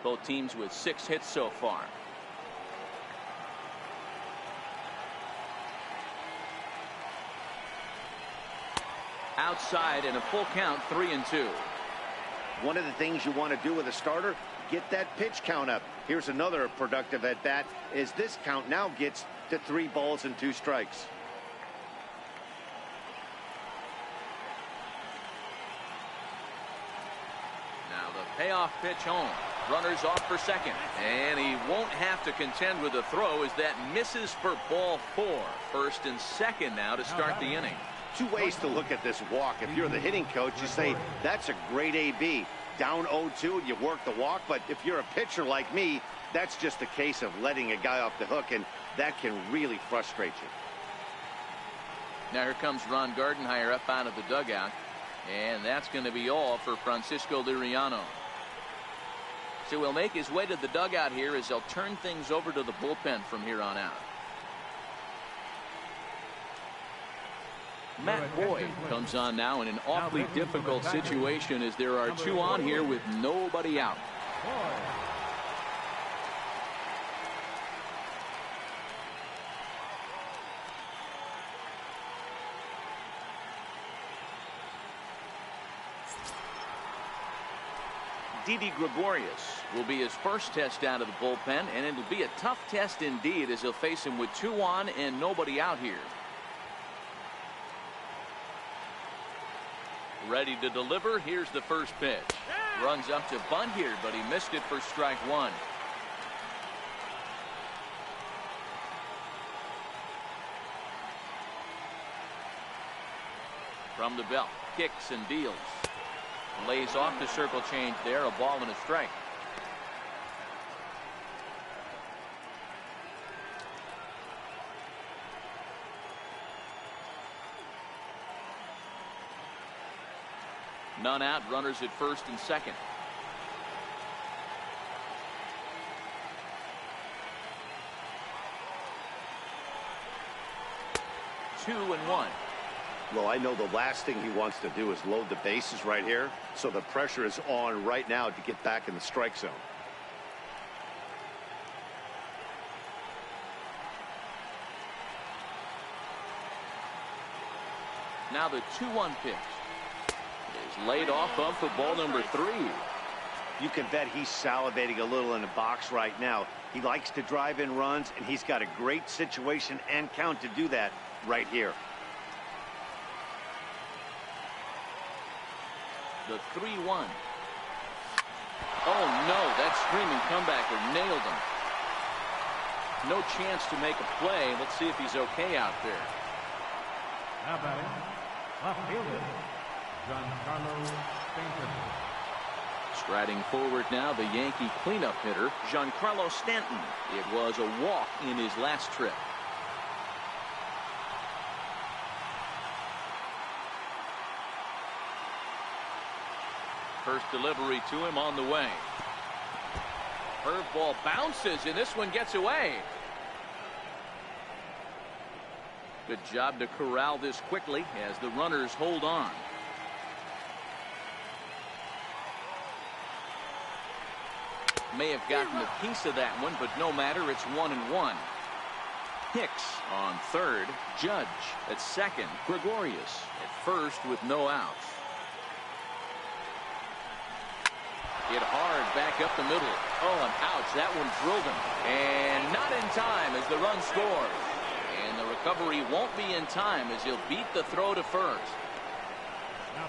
Both teams with 6 hits so far. Outside and a full count, 3-2. One of the things you want to do with a starter, get that pitch count up. Here's another productive at bat as this count now gets to 3 balls and 2 strikes. Now the payoff pitch home. Runners off for second, and he won't have to contend with a throw as that misses for ball 4. First and second now to start the inning. 2 ways to look at this walk. If you're the hitting coach, you say, that's a great AB. Down 0-2, you work the walk. But if you're a pitcher like me, that's just a case of letting a guy off the hook, and that can really frustrate you. Now here comes Ron Gardenhire up out of the dugout. And that's going to be all for Francisco Liriano. So he'll make his way to the dugout here as they'll turn things over to the bullpen from here on out. Matt Boyd comes on now in an awfully difficult situation as there are 2 on here with nobody out. Didi Gregorius will be his first test out of the bullpen, and it'll be a tough test indeed as he'll face him with 2 on and nobody out here. Ready to deliver. Here's the first pitch. Runs up to bunt here, but he missed it for strike one. From the belt, kicks and deals. Lays off the circle change there, a ball and a strike. None out, runners at first and second. Two and one. Well, I know the last thing he wants to do is load the bases right here, so the pressure is on right now to get back in the strike zone. Now the 2-1 pitch is laid off of for ball number 3. You can bet he's salivating a little in the box right now. He likes to drive in runs, and he's got a great situation and count to do that right here. The 3-1. Oh no, that screaming comebacker nailed him. No chance to make a play. Let's see if he's okay out there. Now batting, left fielder, Giancarlo Stanton. Striding forward now, the Yankee cleanup hitter, Giancarlo Stanton. It was a walk in his last trip. First delivery to him on the way. Curveball bounces, and this one gets away. Good job to corral this quickly as the runners hold on. May have gotten a piece of that one, but no matter, it's 1-1. Hicks on third, Judge at second, Gregorius at first with no outs. Hit hard back up the middle. Oh, and ouch, that one drilled him. And not in time as the run scores. And the recovery won't be in time as he'll beat the throw to first.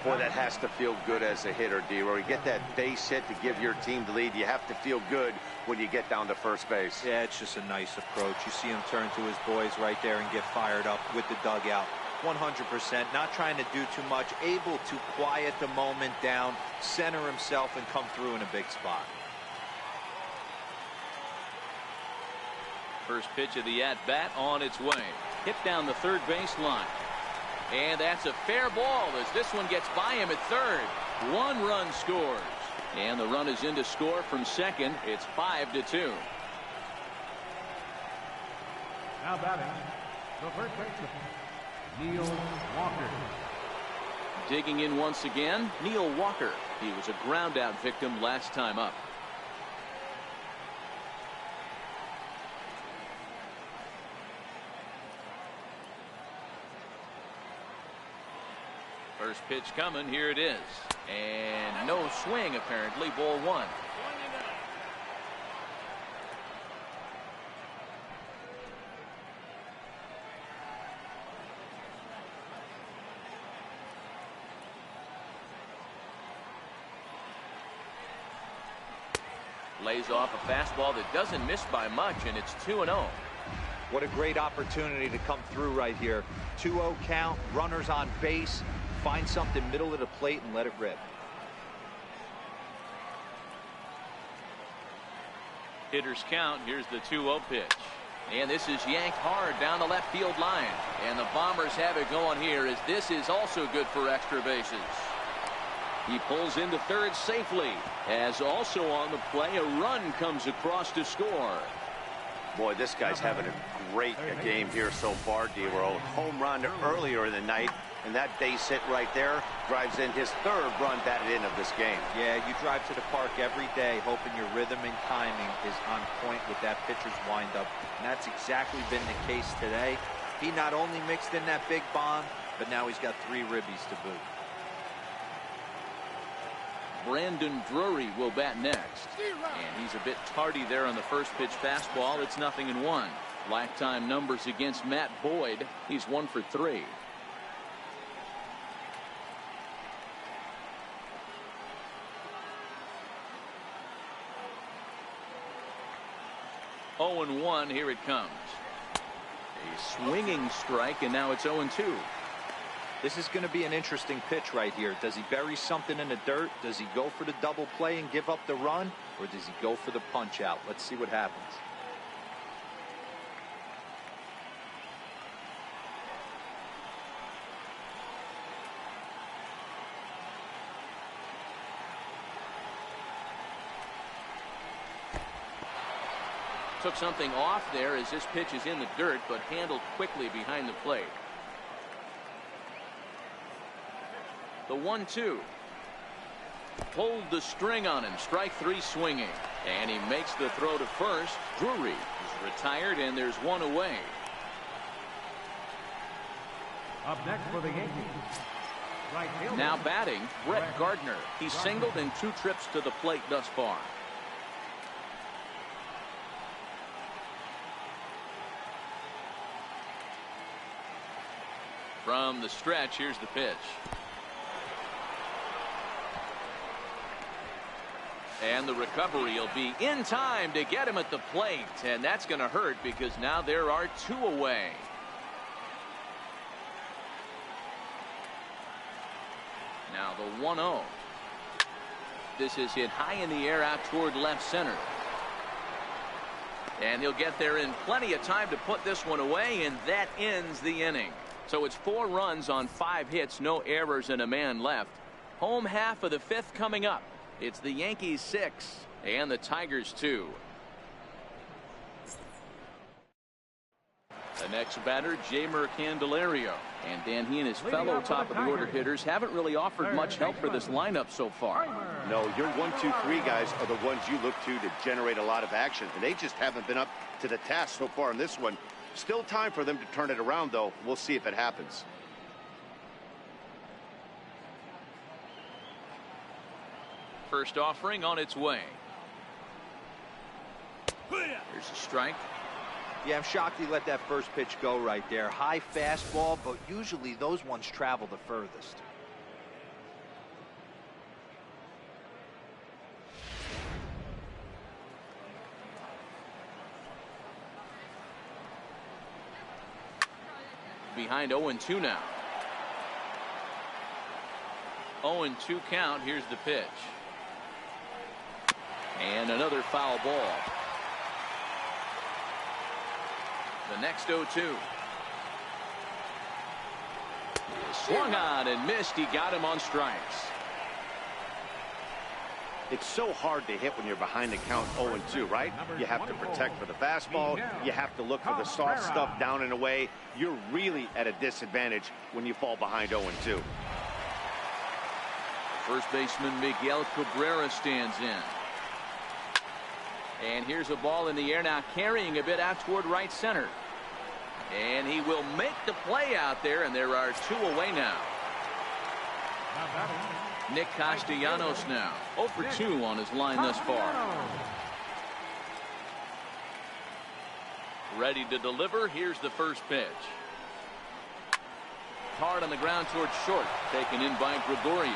Boy, that has to feel good as a hitter, D-Roy. You get that base hit to give your team the lead. You have to feel good when you get down to first base. Yeah, it's just a nice approach. You see him turn to his boys right there and get fired up with the dugout. 100%, not trying to do too much, able to quiet the moment down, center himself, and come through in a big spot. First pitch of the at-bat on its way. Hit down the third base line. And that's a fair ball as this one gets by him at third. 1 run scores. And the run is in to score from second. It's 5-2. Now batting, the first baseman, Neil Walker. Digging in once again, Neil Walker. He was a ground out victim last time up. First pitch coming, here it is. And no swing apparently, ball 1. Lays off a fastball that doesn't miss by much, and it's 2-0. What a great opportunity to come through right here. 2-0 count, runners on base. Find something middle of the plate and let it rip. Hitters count. Here's the 2-0 pitch. And this is yanked hard down the left field line. And the Bombers have it going here as this is also good for extra bases. He pulls into third safely as also on the play a run comes across to score. Boy, this guy's having a great game here so far, D-Roll. Home run earlier in the night, and that base hit right there drives in his 3rd run batted in of this game. Yeah, you drive to the park every day hoping your rhythm and timing is on point with that pitcher's windup, and that's exactly been the case today. He not only mixed in that big bomb, but now he's got 3 ribbies to boot. Brandon Drury will bat next. And he's a bit tardy there on the first pitch fastball. It's 0-1. Lifetime numbers against Matt Boyd. He's 1 for 3. 0-1. Here it comes. A swinging strike, and now it's 0-2. This is going to be an interesting pitch right here. Does he bury something in the dirt? Does he go for the double play and give up the run? Or does he go for the punch out? Let's see what happens. Took something off there as this pitch is in the dirt, but handled quickly behind the plate. The 1-2. Pulled the string on him. Strike three swinging. And he makes the throw to first. Drury is retired, and there's one away. Up next for the Yankees. Right fielder. Now batting, Brett Gardner. He's singled in 2 trips to the plate thus far. From the stretch, here's the pitch. And the recovery will be in time to get him at the plate. And that's going to hurt because now there are 2 away. Now the 1-0. This is hit high in the air out toward left center. And he'll get there in plenty of time to put this one away, and that ends the inning. So it's 4 runs on 5 hits, no errors, and a man left. Home half of the 5th coming up. It's the Yankees 6 and the Tigers 2. The next batter, Jeimer Candelario. And Dan, he and his fellow top of the order hitters haven't really offered much help for this lineup so far. No, your 1, 2, 3 guys are the ones you look to generate a lot of action, and they just haven't been up to the task so far in this one. Still time for them to turn it around, though. We'll see if it happens. First offering on its way. Here's a strike. Yeah, I'm shocked he let that first pitch go right there. High fastball, but usually those ones travel the furthest. Behind 0-2 now. 0-2 count. Here's the pitch. And another foul ball. The next 0-2. Swung on and missed. He got him on strikes. It's so hard to hit when you're behind the count 0-2, right? You have to protect for the fastball. You have to look for the soft stuff down and away. You're really at a disadvantage when you fall behind 0-2. First baseman Miguel Cabrera stands in. And here's a ball in the air now, carrying a bit out toward right center. And he will make the play out there, and there are 2 away now. Nick Castellanos now 0 for 2 on his line thus far. Ready to deliver. Here's the first pitch. Hard on the ground towards short, taken in by Gregorius.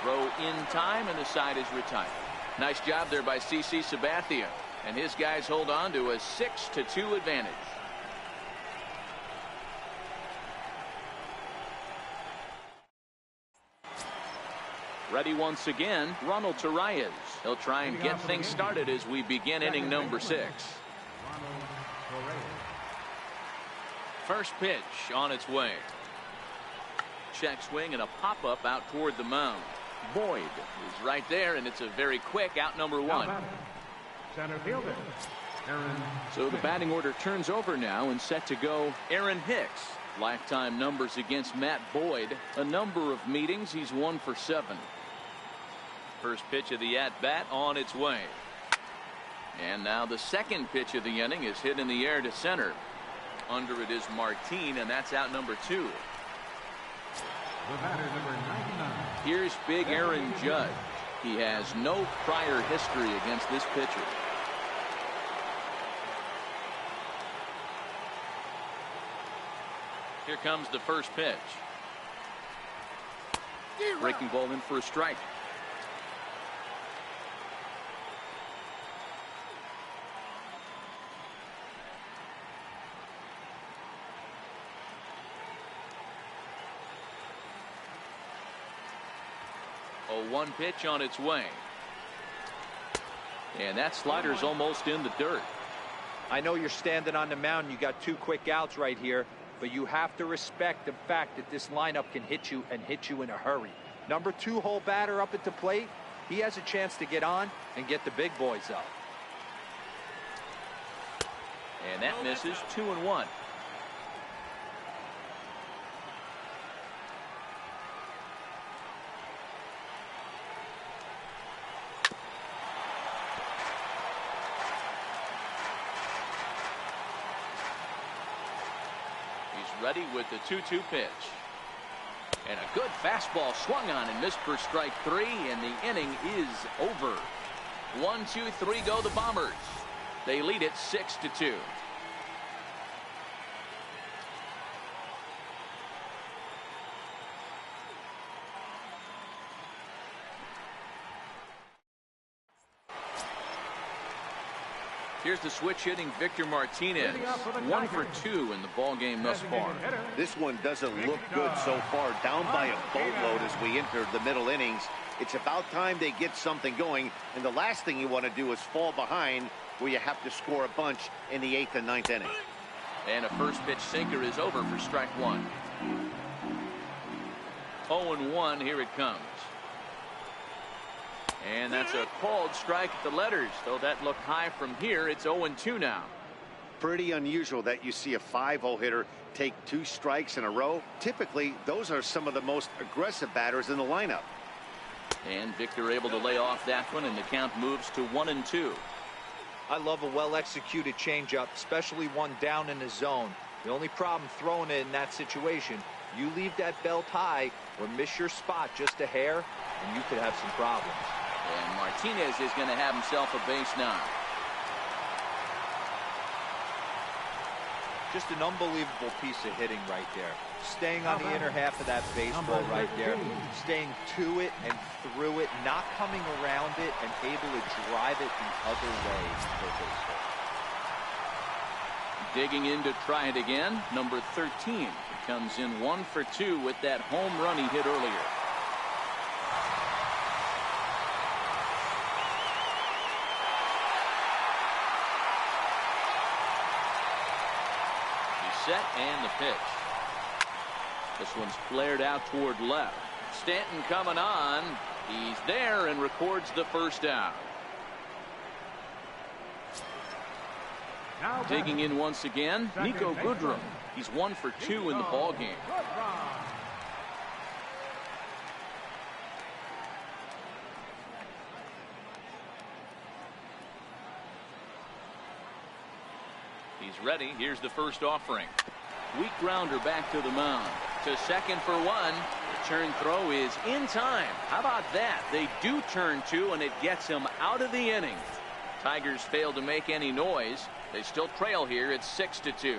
Throw in time, and the side is retired. Nice job there by CC Sabathia, and his guys hold on to a 6-2 advantage. Ready once again, Ronald Torreyes. He'll try and get things started as we begin inning number 6. First pitch on its way. Check swing and a pop-up out toward the mound. Boyd is right there, and it's a very quick out number 1. Center fielder. So the batting order turns over now, and set to go Aaron Hicks. Lifetime numbers against Matt Boyd. A number of meetings. He's 1 for 7. First pitch of the at-bat on its way. And now the second pitch of the inning is hit in the air to center. Under it is Martin, and that's out number 2. The batter, number 99. Here's big Aaron Judge. He has no prior history against this pitcher. Here comes the first pitch. Breaking ball in for a strike. 0-1 pitch on its way. And that slider's almost in the dirt. I know you're standing on the mound. You got 2 quick outs right here, but you have to respect the fact that this lineup can hit you and hit you in a hurry. Number 2 hole batter up at the plate. He has a chance to get on and get the big boys up. And that misses. 2-1. Ready with the 2-2 pitch. And a good fastball swung on and missed for strike 3, and the inning is over. 1-2-3 go the Bombers. They lead it 6-2. Here's the switch hitting Victor Martinez. 1 for 2 in the ball game thus far. This one doesn't look good so far. Down by a boatload as we enter the middle innings. It's about time they get something going. And the last thing you want to do is fall behind where you have to score a bunch in the 8th and 9th inning. And a first pitch sinker is over for strike 1. 0-1. Here it comes. And that's a called strike at the letters. Though that looked high from here, it's 0-2 now. Pretty unusual that you see a 5-hole hitter take 2 strikes in a row. Typically, those are some of the most aggressive batters in the lineup. And Victor able to lay off that one, and the count moves to 1-2. I love a well-executed changeup, especially one down in the zone. The only problem throwing it in that situation, you leave that belt high or miss your spot just a hair, and you could have some problems. And Martinez is going to have himself a base now. Just an unbelievable piece of hitting right there. Staying on the inner half of that baseball right there. Staying to it and through it, not coming around it, and able to drive it the other way for a base hit. Digging in to try it again, number 13. He comes in 1 for 2 with that home run he hit earlier. Set and the pitch. This one's flared out toward left. Stanton coming on. He's there and records the first out. Digging in once again, Nico Goodrum. He's 1 for 2 in the ball game. He's ready. Here's the first offering. Weak grounder back to the mound. To second for 1. The turn throw is in time. How about that? They do turn 2, and it gets him out of the inning. Tigers fail to make any noise. They still trail here. It's 6-2.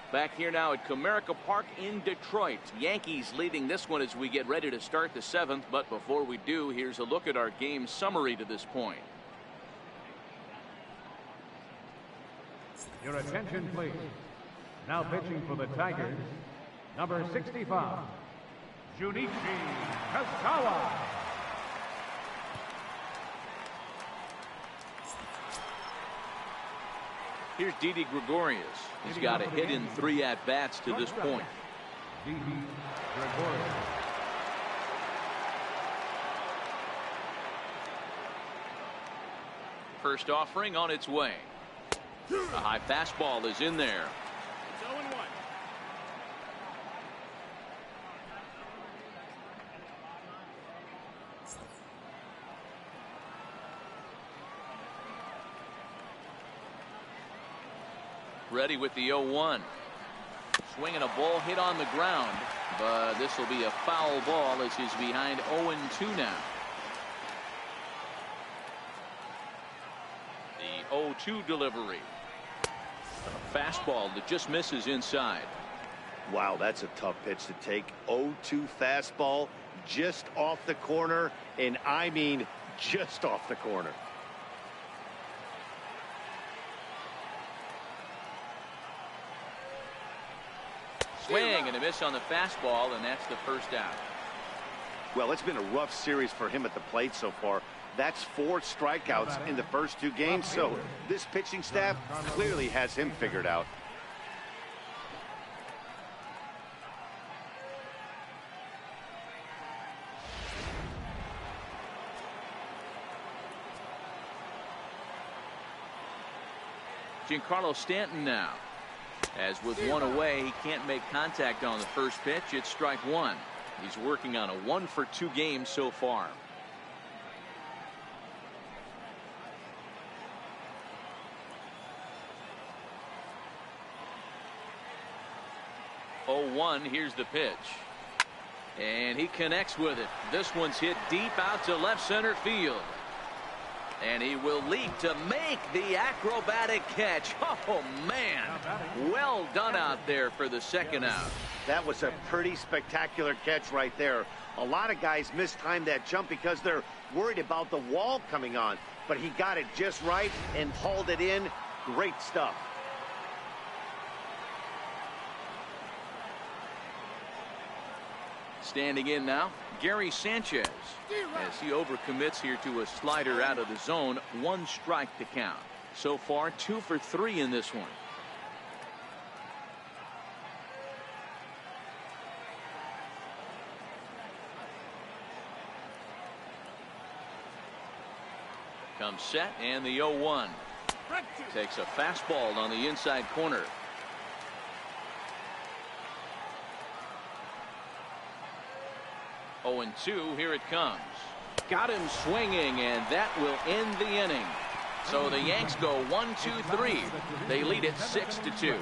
Back here now at Comerica Park in Detroit. Yankees leading this one as we get ready to start the 7th. But before we do, here's a look at our game summary to this point. Your attention, please. Now pitching for the Tigers, number 65, Junichi Kasawa. Here's Didi Gregorius. He's got a hit in 3 at-bats to this point. Didi Gregorius. First offering on its way. A high fastball is in there. It's 0-1. Ready with the 0-1. Swinging a ball hit on the ground, but this will be a foul ball as he's behind 0-2 now. The 0-2 delivery. A fastball that just misses inside. Wow, that's a tough pitch to take. 0-2 fastball just off the corner, and I mean just off the corner. Swing and a miss on the fastball, and that's the first out. Well, it's been a rough series for him at the plate so far. That's 4 strikeouts in the first 2 games, so this pitching staff clearly has him figured out. Giancarlo Stanton now. As with 1 away, he can't make contact on the first pitch. It's strike 1. He's working on a 1-for-2 game so far. Oh, 1, here's the pitch. And he connects with it. This one's hit deep out to left center field. And he will leap to make the acrobatic catch. Oh, man. Well done out there for the second out. That was a pretty spectacular catch right there. A lot of guys mistime that jump because they're worried about the wall coming on. But he got it just right and hauled it in. Great stuff. Standing in now, Gary Sanchez, as he overcommits here to a slider out of the zone. 1 strike to count. So far, 2 for 3 in this one. Comes set, and the 0-1. Takes a fastball on the inside corner. Oh, and 2, here it comes. Got him swinging, and that will end the inning. So the Yanks go 1-2-3. They lead it 6-2.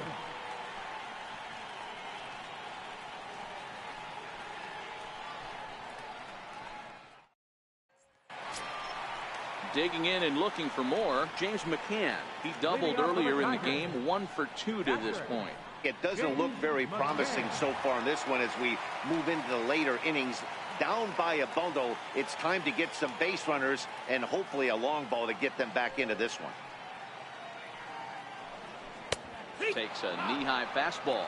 Digging in and looking for more, James McCann. He doubled earlier in the game, 1 for 2 to this point. It doesn't look very promising so far in this one as we move into the later innings. Down by a bundle, it's time to get some base runners and hopefully a long ball to get them back into this one. Takes a knee-high fastball.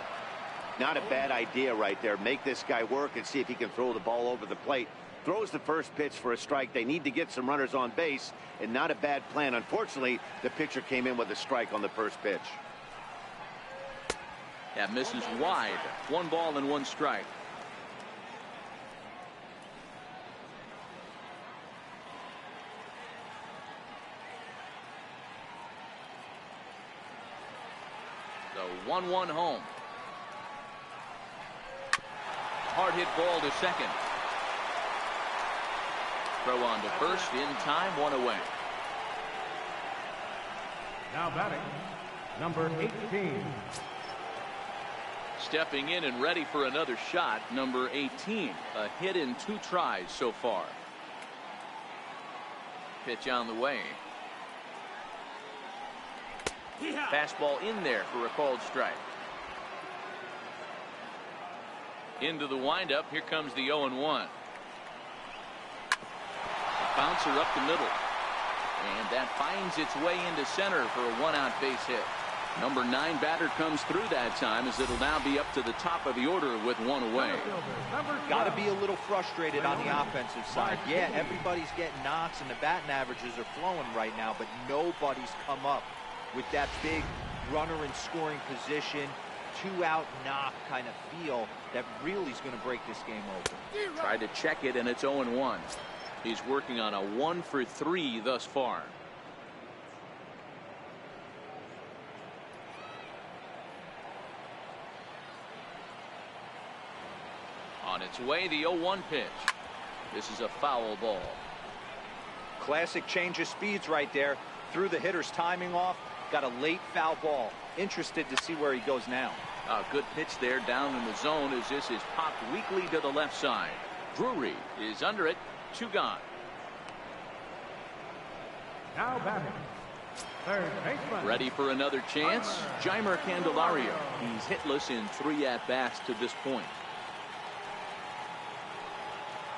Not a bad idea right there. Make this guy work and see if he can throw the ball over the plate. Throws the first pitch for a strike. They need to get some runners on base, and not a bad plan. Unfortunately, the pitcher came in with a strike on the first pitch. That misses wide. 1 ball and 1 strike. The 1-1 home. Hard hit ball to second. Throw on to first in time, 1 away. Now batting, number 18. Stepping in and ready for another shot, number 18. A hit in 2 tries so far. Pitch on the way. Fastball in there for a called strike. Into the windup. Here comes the 0-1. Bouncer up the middle. And that finds its way into center for a 1-out base hit. Number 9 batter comes through that time as it'll now be up to the top of the order with 1 away. Got to be a little frustrated on the offensive side. Yeah, everybody's getting knocks and the batting averages are flowing right now, but nobody's come up with that big runner in scoring position, 2-out knock kind of feel that really is going to break this game open. Tried to check it, and it's 0-1. He's working on a 1 for 3 thus far. On its way, the 0-1 pitch. This is a foul ball. Classic change of speeds right there. Threw the hitter's timing off. Got a late foul ball. Interested to see where he goes now. A good pitch there down in the zone as this is popped weakly to the left side. Drury is under it. 2 gone. Now batting, third baseman. Ready for another chance. Jeimer Candelario. He's hitless in 3 at-bats to this point.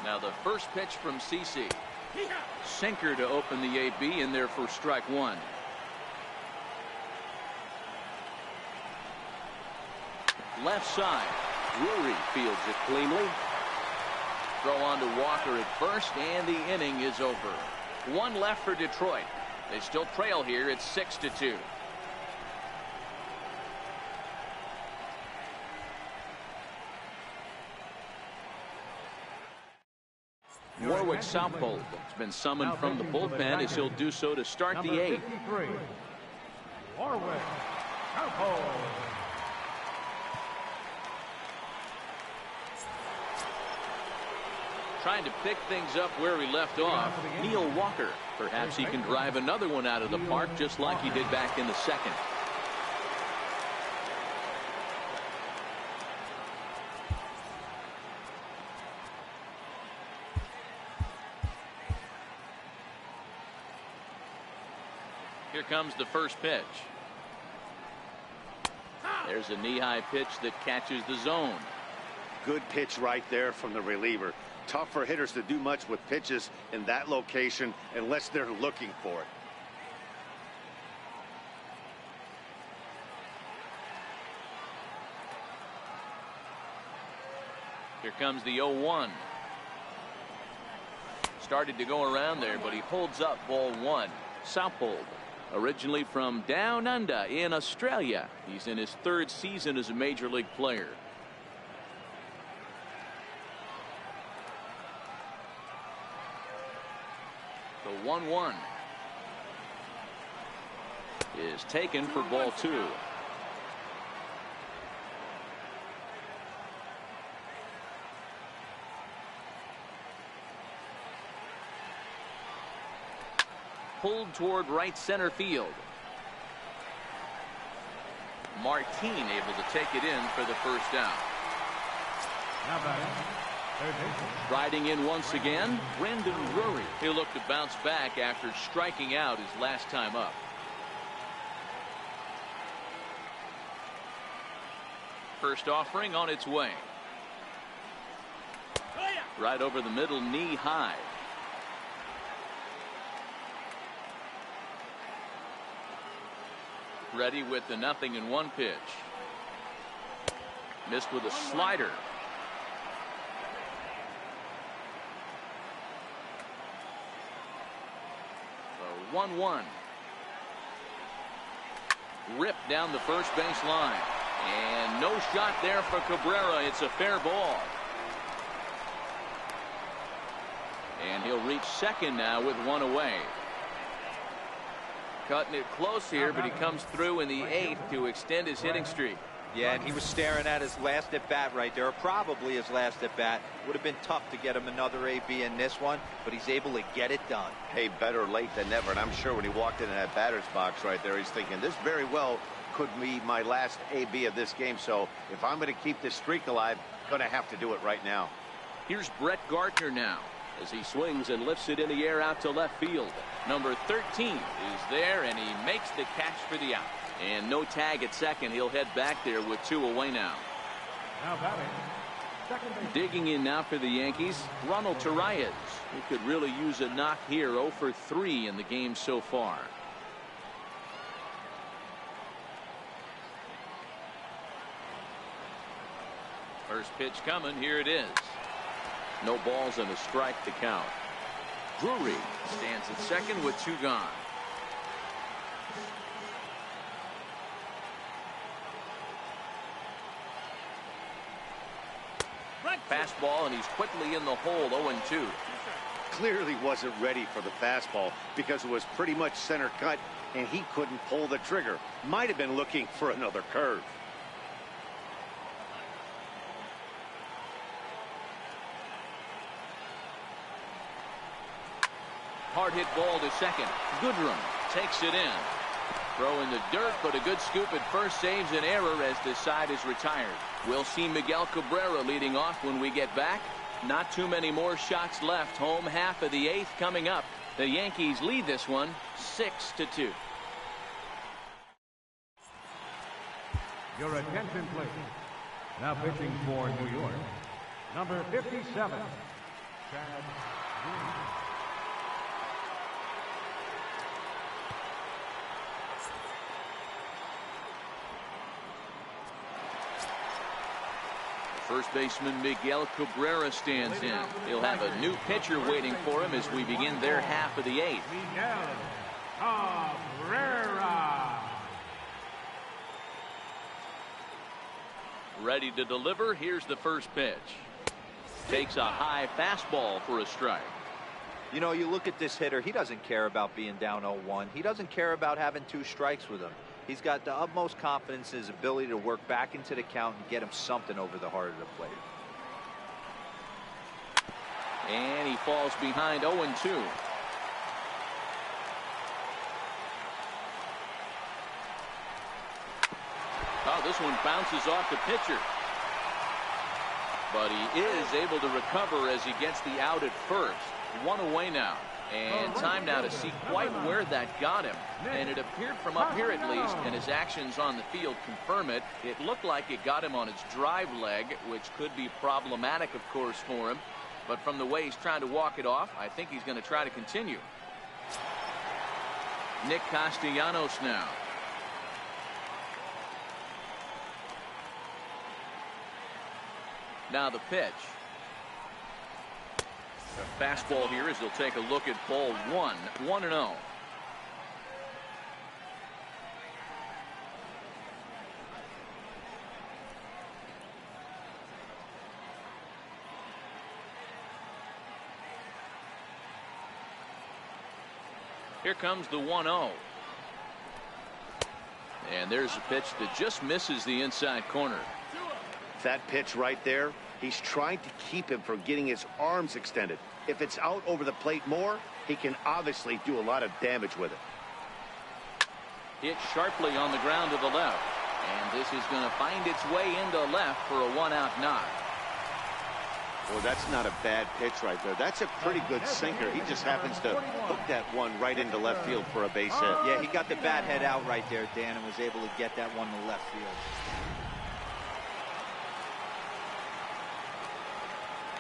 Now the first pitch from CC. Sinker to open the AB in there for strike 1. Left side. Drury fields it cleanly. Throw on to Walker at first, and the inning is over. One left for Detroit. They still trail here. It's 6-2. Warwick Southhold has been summoned from the bullpen as he'll do so to start the eighth. Warwick Southhold. Trying to pick things up where he left off, Neil Walker. Perhaps he can drive another one out of the park just like he did back in the second. Here comes the first pitch. There's a knee-high pitch that catches the zone. Good pitch right there from the reliever. Tough for hitters to do much with pitches in that location unless they're looking for it. Here comes the 0-1. Started to go around there, but he holds up ball one. Southhold, originally from down under in Australia. He's in his third season as a major league player. The 1-1 is taken for ball two. Pulled toward right center field. Martin able to take it in for the first out. Riding in once again, Brendan Drury. He'll look to bounce back after striking out his last time up. First offering on its way. Right over the middle, knee high. Ready with the 0-1 pitch. Missed with a slider. The 1-1. Ripped down the first base line. And no shot there for Cabrera. It's a fair ball. And he'll reach second now with one away. Cutting it close here, but he comes through in the eighth to extend his hitting streak. Yeah, and he was staring at his last at bat right there, or probably his last at bat. Would have been tough to get him another AB in this one, but he's able to get it done. Hey, better late than never. And I'm sure when he walked into that batter's box right there, he's thinking this very well could be my last AB of this game. So if I'm going to keep this streak alive, going to have to do it right now. Here's Brett Gardner now as he swings and lifts it in the air out to left field. Number 13 is there, and he makes the catch for the out. And no tag at second. He'll head back there with two away now. Now batting, second base. Digging in now for the Yankees, Ronald Torreyes. He could really use a knock here. 0 for 3 in the game so far. First pitch coming. Here it is. No balls and a strike to count. Drury stands at second with two gone. Fastball, and he's quickly in the hole. 0-2. Clearly wasn't ready for the fastball because it was pretty much center cut and he couldn't pull the trigger. Might have been looking for another curve. Hard hit ball to second. Goodrum takes it in. Throw in the dirt, but a good scoop at first saves an error as the side is retired. We'll see Miguel Cabrera leading off when we get back. Not too many more shots left. Home half of the eighth coming up. The Yankees lead this one 6-2. Your attention, please. Now pitching for New York, number 57, Chad Green. First baseman Miguel Cabrera stands in. He'll have a new pitcher waiting for him as we begin their half of the 8th. Miguel Cabrera. Ready to deliver. Here's the first pitch. Takes a high fastball for a strike. You know, you look at this hitter, he doesn't care about being down 0-1. He doesn't care about having 2 strikes with him. He's got the utmost confidence in his ability to work back into the count and get him something over the heart of the plate. And he falls behind 0-2. Oh, this one bounces off the pitcher. But he is able to recover as he gets the out at first. 1 away now. And time now to see quite where that got him. And it appeared from up here at least, and his actions on the field confirm it. It looked like it got him on his drive leg, which could be problematic, of course, for him. But from the way he's trying to walk it off, I think he's going to try to continue. Nick Castellanos now. Now the pitch. The fastball here as he'll take a look at ball 1, 1-0. Here comes the 1-0. And there's a pitch that just misses the inside corner. That pitch right there, he's trying to keep him from getting his arms extended. If it's out over the plate more, he can obviously do a lot of damage with it. Hit sharply on the ground to the left. And this is going to find its way into left for a 1-out knock. Well, that's not a bad pitch right there. That's a pretty good sinker. He just happens to hook that one right into left field for a base hit. Yeah, he got the bat head out right there, Dan, and was able to get that one to left field.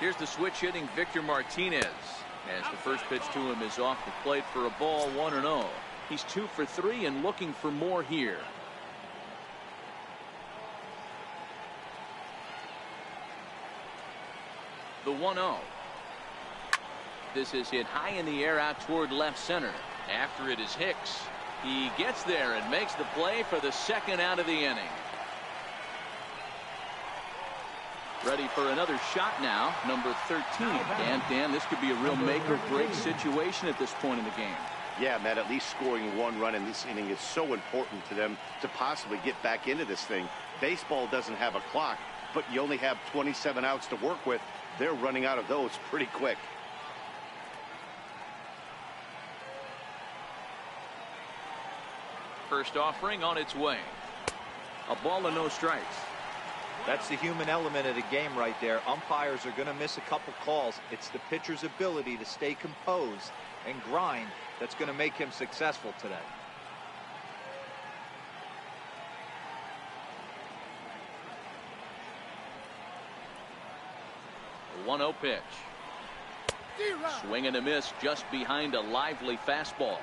Here's the switch hitting Victor Martinez as the first pitch to him is off the plate for a ball 1-0. He's 2 for 3 and looking for more here. The 1-0. This is hit high in the air out toward left center. After it is Hicks. He gets there and makes the play for the second out of the inning. Ready for another shot now, number 13. And Dan, this could be a real make or break situation at this point in the game. Yeah, Matt, at least scoring 1 run in this inning is so important to them to possibly get back into this thing. Baseball doesn't have a clock, but you only have 27 outs to work with. They're running out of those pretty quick. First offering on its way. A ball and no strikes. That's the human element of the game right there. Umpires are going to miss a couple calls. It's the pitcher's ability to stay composed and grind that's going to make him successful today. The 1-0 pitch. Swing and a miss just behind a lively fastball.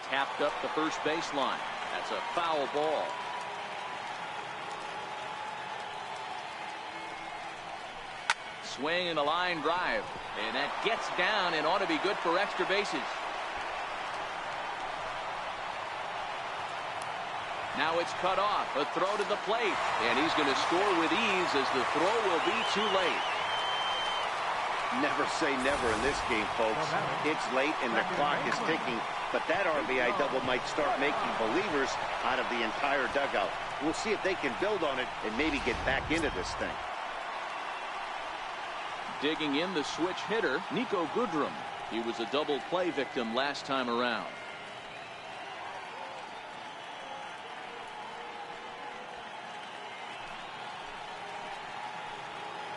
Tapped up the first baseline. That's a foul ball. Swing and a line drive. And that gets down and ought to be good for extra bases. Now it's cut off. A throw to the plate. And he's going to score with ease as the throw will be too late. Never say never in this game, folks. It's late and the clock is ticking, but that RBI double might start making believers out of the entire dugout. We'll see if they can build on it and maybe get back into this thing. Digging in the switch hitter, Nico Goodrum. He was a double play victim last time around.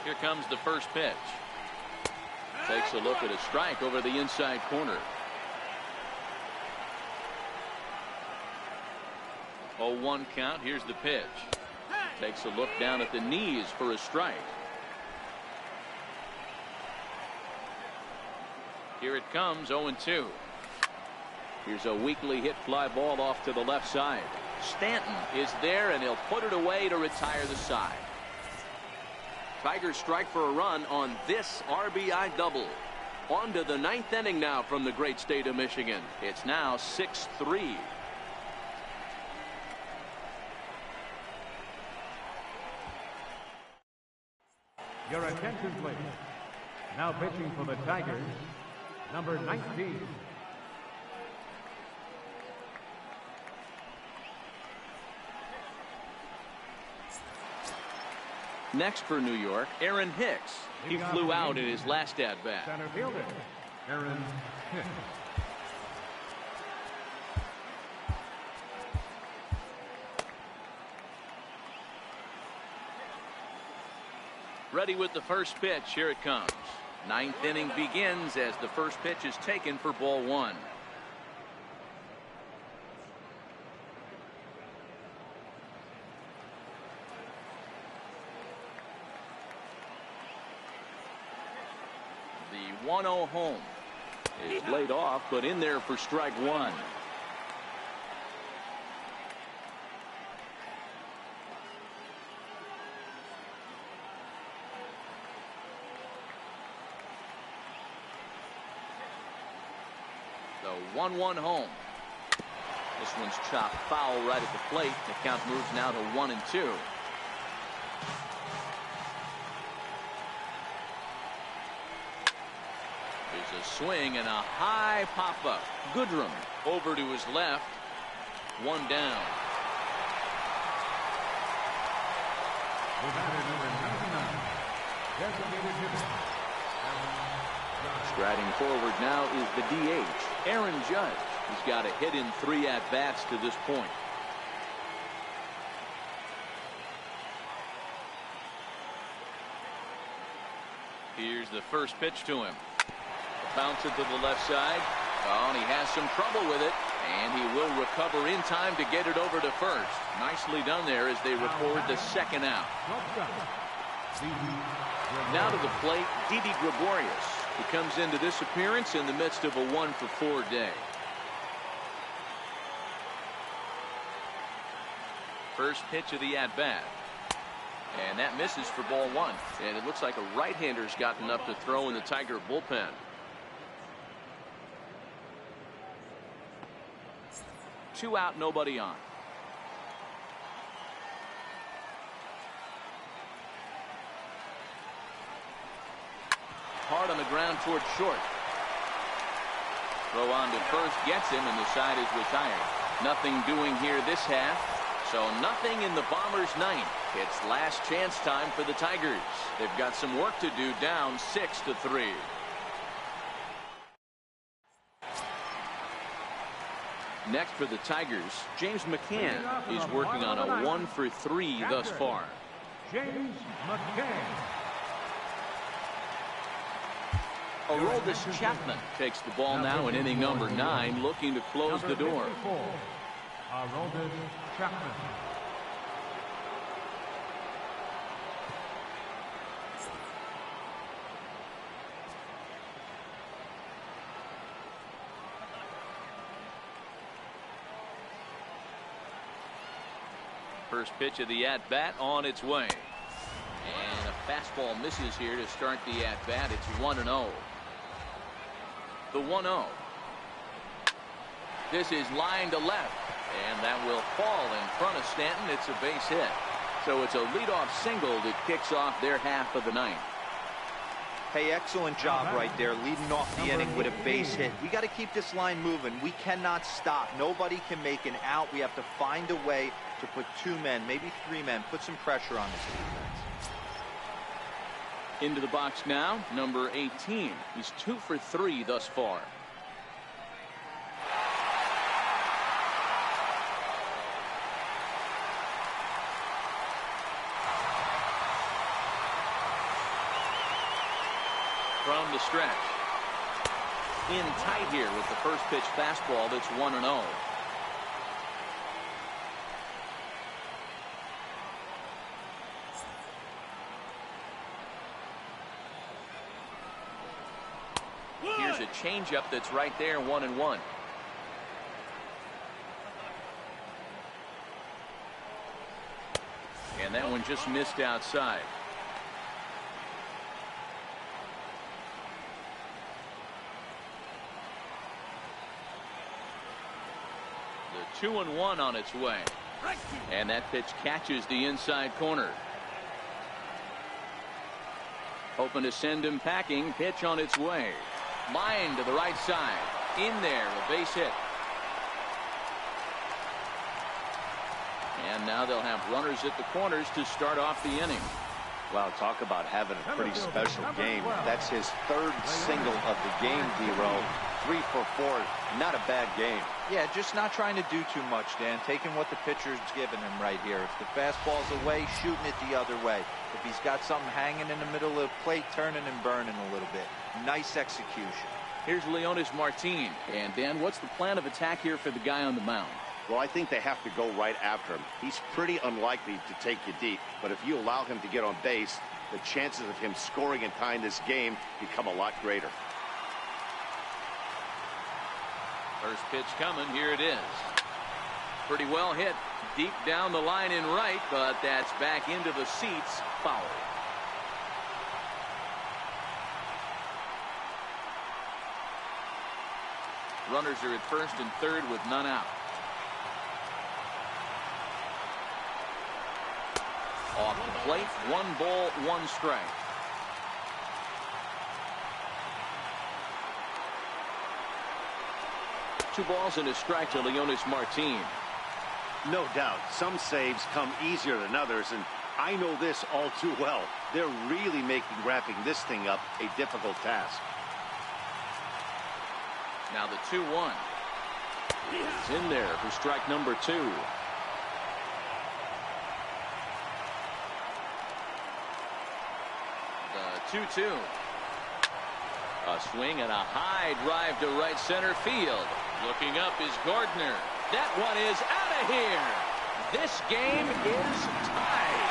Here comes the first pitch. Takes a look at a strike over the inside corner. 0-1 count. Here's the pitch. Takes a look down at the knees for a strike. Here it comes, 0-2. Here's a weakly hit fly ball off to the left side. Stanton is there, and he'll put it away to retire the side. Tigers strike for a run on this RBI double. On to the ninth inning now from the great state of Michigan. It's now 6-3. Your attention, please. Now pitching for the Tigers, number 19. Next for New York, Aaron Hicks. He flew out in his last at-bat. Center fielder, Aaron Hicks. Ready with the first pitch. Here it comes. Ninth inning begins as the first pitch is taken for ball one. The 1-0 home is laid off, but in there for strike one. The 1-1 home. This one's chopped foul right at the plate. The count moves now to 1-2. There's a swing and a high pop-up. Goodrum over to his left. One down. The batter, number 99, designated hitter. Striding forward now is the DH, Aaron Judge. He's got a hit in 3 at-bats to this point. Here's the first pitch to him. Bounce it to the left side. Oh, and he has some trouble with it. And he will recover in time to get it over to first. Nicely done there as they record the second out. Now to the plate, Didi Gregorius. He comes into this appearance in the midst of a 1-for-4 day. First pitch of the at-bat. And that misses for ball one. And it looks like a right-hander's gotten up to throw in the Tiger bullpen. Two out, nobody on. Hard on the ground toward short. Throw on to first gets him, and the side is retired. Nothing doing here this half. So nothing in the Bombers' ninth. It's last chance time for the Tigers. They've got some work to do, down 6-3. Next for the Tigers, James McCann is working on a 1-for-3 thus far. James McCann. Aroldis Chapman takes the ball now in inning number 9, looking to close the door. Aroldis Chapman. First pitch of the at-bat on its way. And a fastball misses here to start the at-bat. It's 1-0. The 1-0. This is line to left. And that will fall in front of Stanton. It's a base hit. So it's a leadoff single that kicks off their half of the ninth. Hey, excellent job right there, leading off the inning with a base hit. We got to keep this line moving. We cannot stop. Nobody can make an out. We have to find a way to put 2 men, maybe 3 men, put some pressure on this defense. Into the box now, number 18. He's 2 for 3 thus far. From the stretch. In tight here with the first pitch fastball that's 1-0. Here's a changeup that's right there, 1-1. one just missed outside. The 2-1 on its way. And that pitch catches the inside corner. Hoping to send him packing. Pitch on its way. Line to the right side. In there, a base hit. And now they'll have runners at the corners to start off the inning. Wow, talk about having a pretty special game. That's his third single of the game, D-Row. 3 for 4. Not a bad game. Yeah, just not trying to do too much, Dan. Taking what the pitcher's giving him right here. If the fastball's away, shooting it the other way. If he's got something hanging in the middle of the plate, turning and burning a little bit. Nice execution. Here's Leonis Martin. And Dan, what's the plan of attack here for the guy on the mound? Well, I think they have to go right after him. He's pretty unlikely to take you deep, but if you allow him to get on base, the chances of him scoring and tying this game become a lot greater. First pitch coming. Here it is. Pretty well hit. Deep down the line in right, but that's back into the seats. Foul. Runners are at first and third with none out. Off the plate, 1 ball, 1 strike. Two balls and a strike to Leonis Martin. No doubt, some saves come easier than others, and I know this all too well. They're really making wrapping this thing up a difficult task. Now the 2-1. He's in there for strike number 2. The 2-2. A swing and a high drive to right center field. Looking up is Gardner. That one is out of here. This game is tied.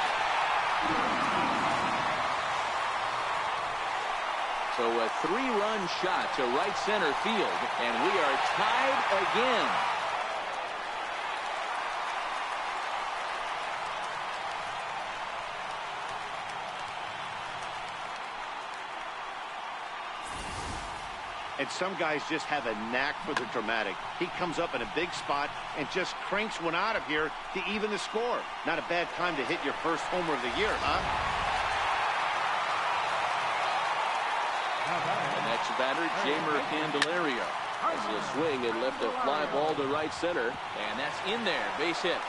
So a 3-run shot to right center field, and we are tied again. And some guys just have a knack for the dramatic. He comes up in a big spot and just cranks one out of here to even the score. Not a bad time to hit your first homer of the year, huh? The next batter, Jamer Candelario. As a swing and left a fly ball to right center. And that's in there. Base hit.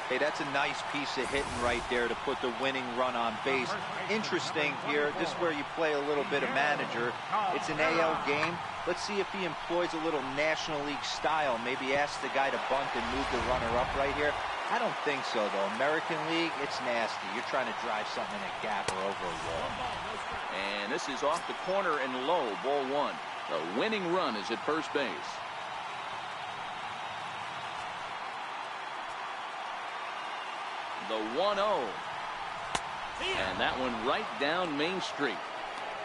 Hey, that's a nice piece of hitting right there to put the winning run on base. Interesting here, this is where you play a little bit of manager. It's an AL game. Let's see if he employs a little National League style. Maybe ask the guy to bunt and move the runner up right here. I don't think so, though. American League, it's nasty. You're trying to drive something in a gap or over a wall. And this is off the corner and low, ball 1. The winning run is at first base. The 1-0. And that one right down Main Street.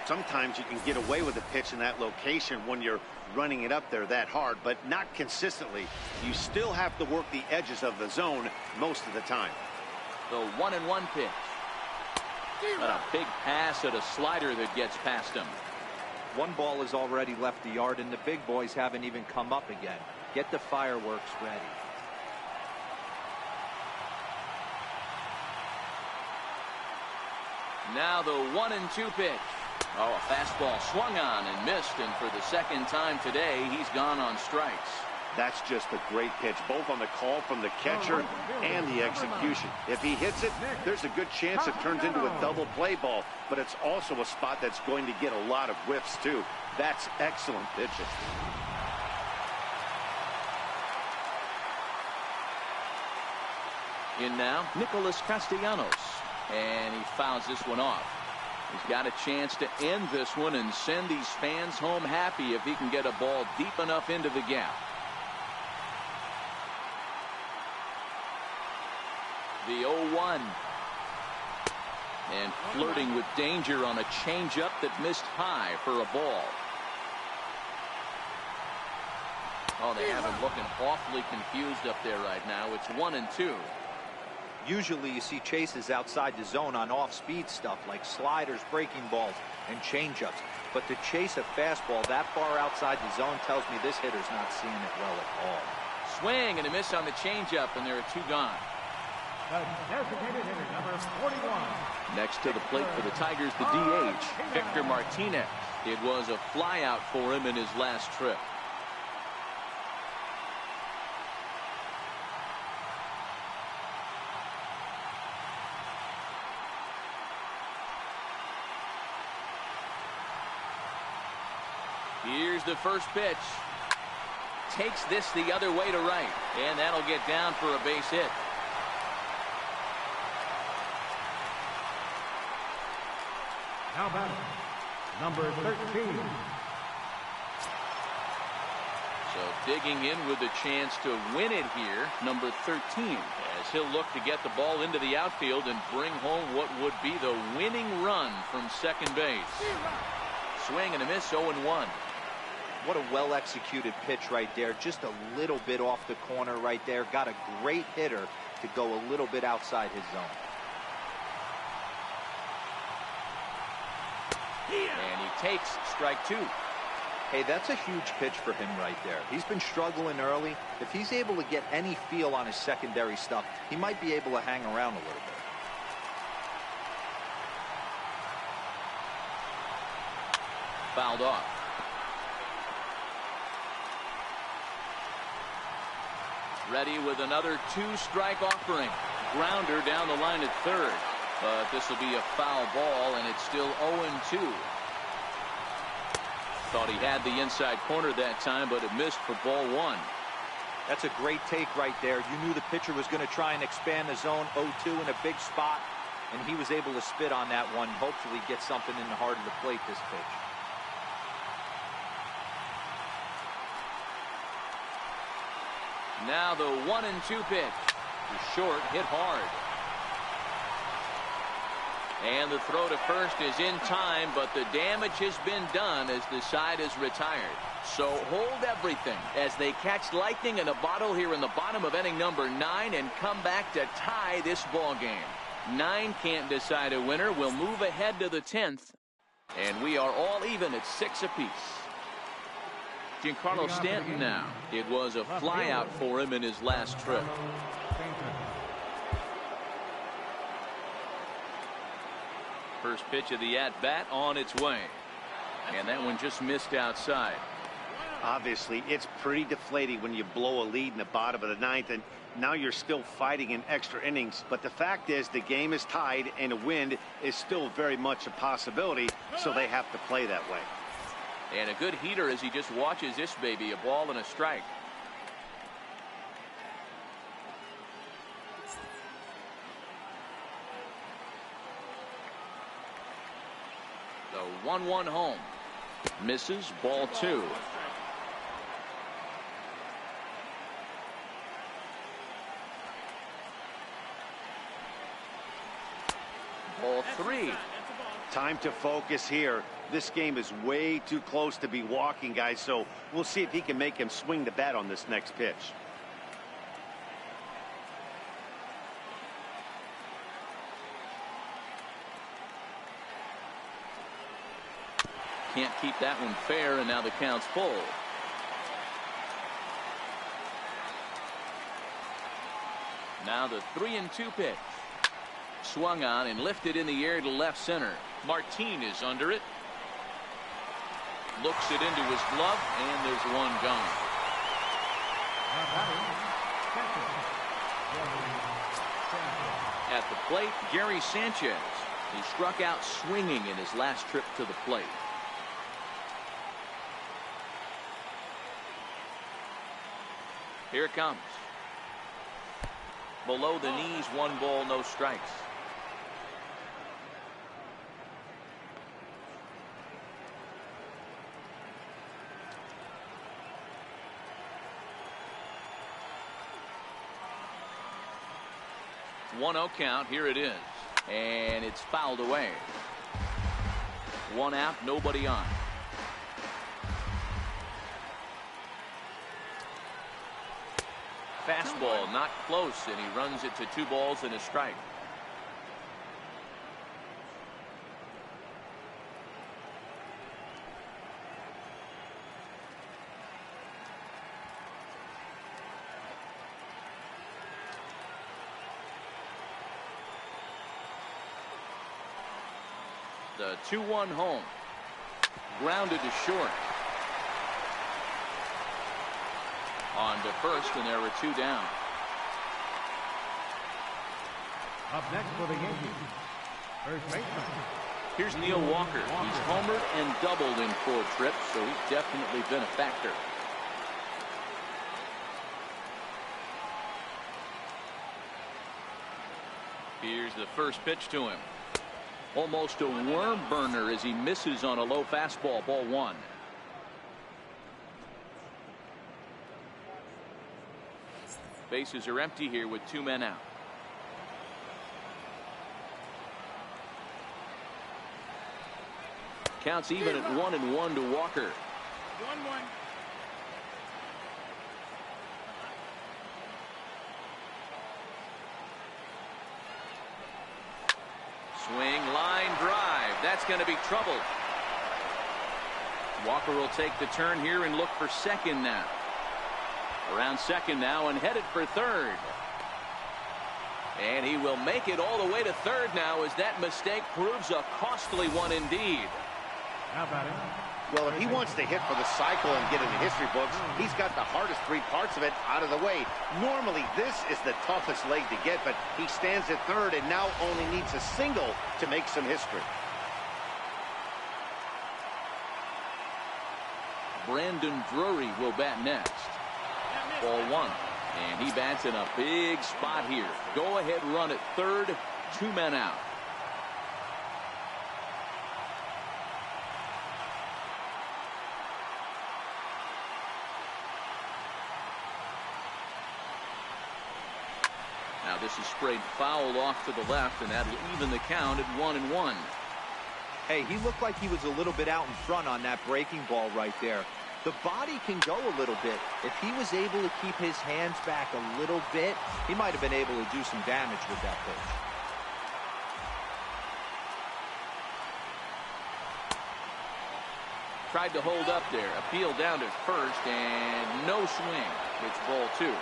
Sometimes you can get away with a pitch in that location when you're running it up there that hard, but not consistently. You still have to work the edges of the zone most of the time. The 1-1 pitch. But a big pass at a slider that gets past him. 1 ball has already left the yard, and the big boys haven't even come up again. Get the fireworks ready. Now the 1-2 pitch. Oh, a fastball swung on and missed, and for the second time today, he's gone on strikes. That's just a great pitch, both on the call from the catcher and the execution. If he hits it, there's a good chance it turns into a double play ball, but it's also a spot that's going to get a lot of whiffs, too. That's excellent pitching. In now, Nicholas Castellanos. And he fouls this one off. He's got a chance to end this one and send these fans home happy if he can get a ball deep enough into the gap. The 0-1. And flirting with danger on a changeup that missed high for a ball. Oh, they have him looking awfully confused up there right now. It's 1-2. Usually you see chases outside the zone on off-speed stuff like sliders, breaking balls, and changeups. But to chase a fastball that far outside the zone tells me this hitter's not seeing it well at all. Swing and a miss on the changeup, and there are 2 gone. The designated hitter, number 41. Next to the plate for the Tigers, the DH, Victor Martinez. It was a flyout for him in his last trip. Here's the first pitch. Takes this the other way to right, and that'll get down for a base hit. Now batting, number 13. So digging in with a chance to win it here, number 13, as he'll look to get the ball into the outfield and bring home what would be the winning run from second base. Swing and a miss, 0-1. What a well-executed pitch right there. Just a little bit off the corner right there. Got a great hitter to go a little bit outside his zone. And he takes strike 2. Hey, that's a huge pitch for him right there. He's been struggling early. If he's able to get any feel on his secondary stuff, he might be able to hang around a little bit. Fouled off. Ready with another 2-strike offering. Grounder down the line at third. But this will be a foul ball, and it's still 0-2. Thought he had the inside corner that time, but it missed for ball 1. That's a great take right there. You knew the pitcher was going to try and expand the zone. 0-2 in a big spot, and he was able to spit on that one. Hopefully get something in the heart of the plate this pitch. Now the 1-2 pitch. The short hit hard. And the throw to first is in time, but the damage has been done as the side is retired. So hold everything as they catch lightning in a bottle here in the bottom of inning number 9 and come back to tie this ball game. 9 can't decide a winner. We'll move ahead to the 10th, and we are all even at 6 apiece. Giancarlo Stanton now. It was a flyout for him in his last trip. First pitch of the at-bat on its way. And that one just missed outside. Obviously, it's pretty deflating when you blow a lead in the bottom of the 9th, and now you're still fighting in extra innings. But the fact is, the game is tied, and a win is still very much a possibility, so they have to play that way. And a good heater as he just watches this baby, a ball and a strike. The 1-1 home. Misses, ball 2. Ball 3. Time to focus here. This game is way too close to be walking, guys, so we'll see if he can make him swing the bat on this next pitch. Can't keep that one fair, and now the count's full. Now the 3-2 pitch. Swung on and lifted in the air to left center. Martinez under it. Looks it into his glove, and there's one gone. At the plate, Gary Sanchez. He struck out swinging in his last trip to the plate. Here it comes. Below the knees, 1 ball, no strikes. One-0 count. Here it is. And it's fouled away. 1 out, nobody on. fastball, not close, and he runs it to 2 balls and a strike. The 2-1 home. Grounded to short. On to first, and there are 2 down. Up next for the Yankees, first baseman. Here's Neil Walker. He's homered and doubled in 4 trips, so he's definitely been a factor. Here's the first pitch to him. Almost a worm burner as he misses on a low fastball, ball 1. Bases are empty here with 2 men out. Counts even at 1-1 to Walker. 1-1. Swing, line drive. That's going to be trouble. Walker will take the turn here and look for second now. Around second now and headed for third. And he will make it all the way to third now as that mistake proves a costly one indeed. How about it? Well, if he wants to hit for the cycle and get in the history books, he's got the hardest 3 parts of it out of the way. Normally, this is the toughest leg to get, but he stands at third and now only needs a single to make some history. Brandon Drury will bat next. Ball 1. And he bats in a big spot here. Go ahead run at third. 2 men out. Now this is sprayed foul off to the left, and that'll even the count at 1-1. Hey, he looked like he was a little bit out in front on that breaking ball right there. The body can go a little bit. If he was able to keep his hands back a little bit, he might have been able to do some damage with that pitch. Tried to hold up there. Appeal down to first, and no swing. It's ball 2.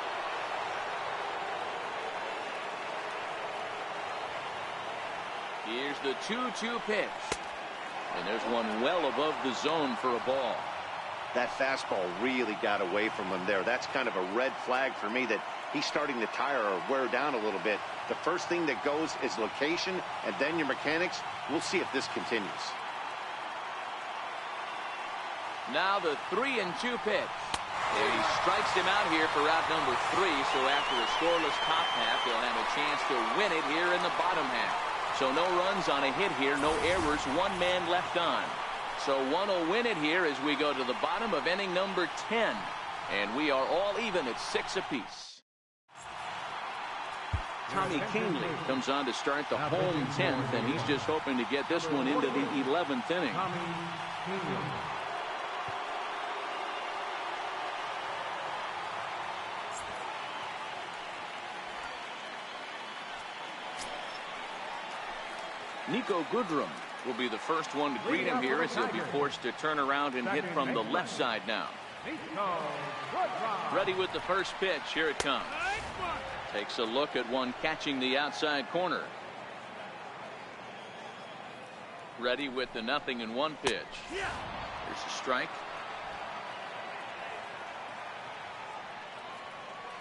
Here's the 2-2 pitch. And there's one well above the zone for a ball. That fastball really got away from him there. That's kind of a red flag for me that he's starting to tire or wear down a little bit. The first thing that goes is location and then your mechanics. We'll see if this continues. Now the 3-2 pitch. And he strikes him out here for out number 3. So after a scoreless top half, they'll have a chance to win it here in the bottom half. So no runs on a hit here, no errors, 1 man left on. So one will win it here as we go to the bottom of inning number 10. And we are all even at 6 apiece. Tommy Kahnle comes on to start the home 10th, and he's just hoping to get this one into the 11th inning. Nico Goodrum will be the first one to greet him here as he'll be forced to turn around and hit from the left side now. Ready with the first pitch. Here it comes. Takes a look at one catching the outside corner. Ready with the 0-1 pitch. Here's a strike.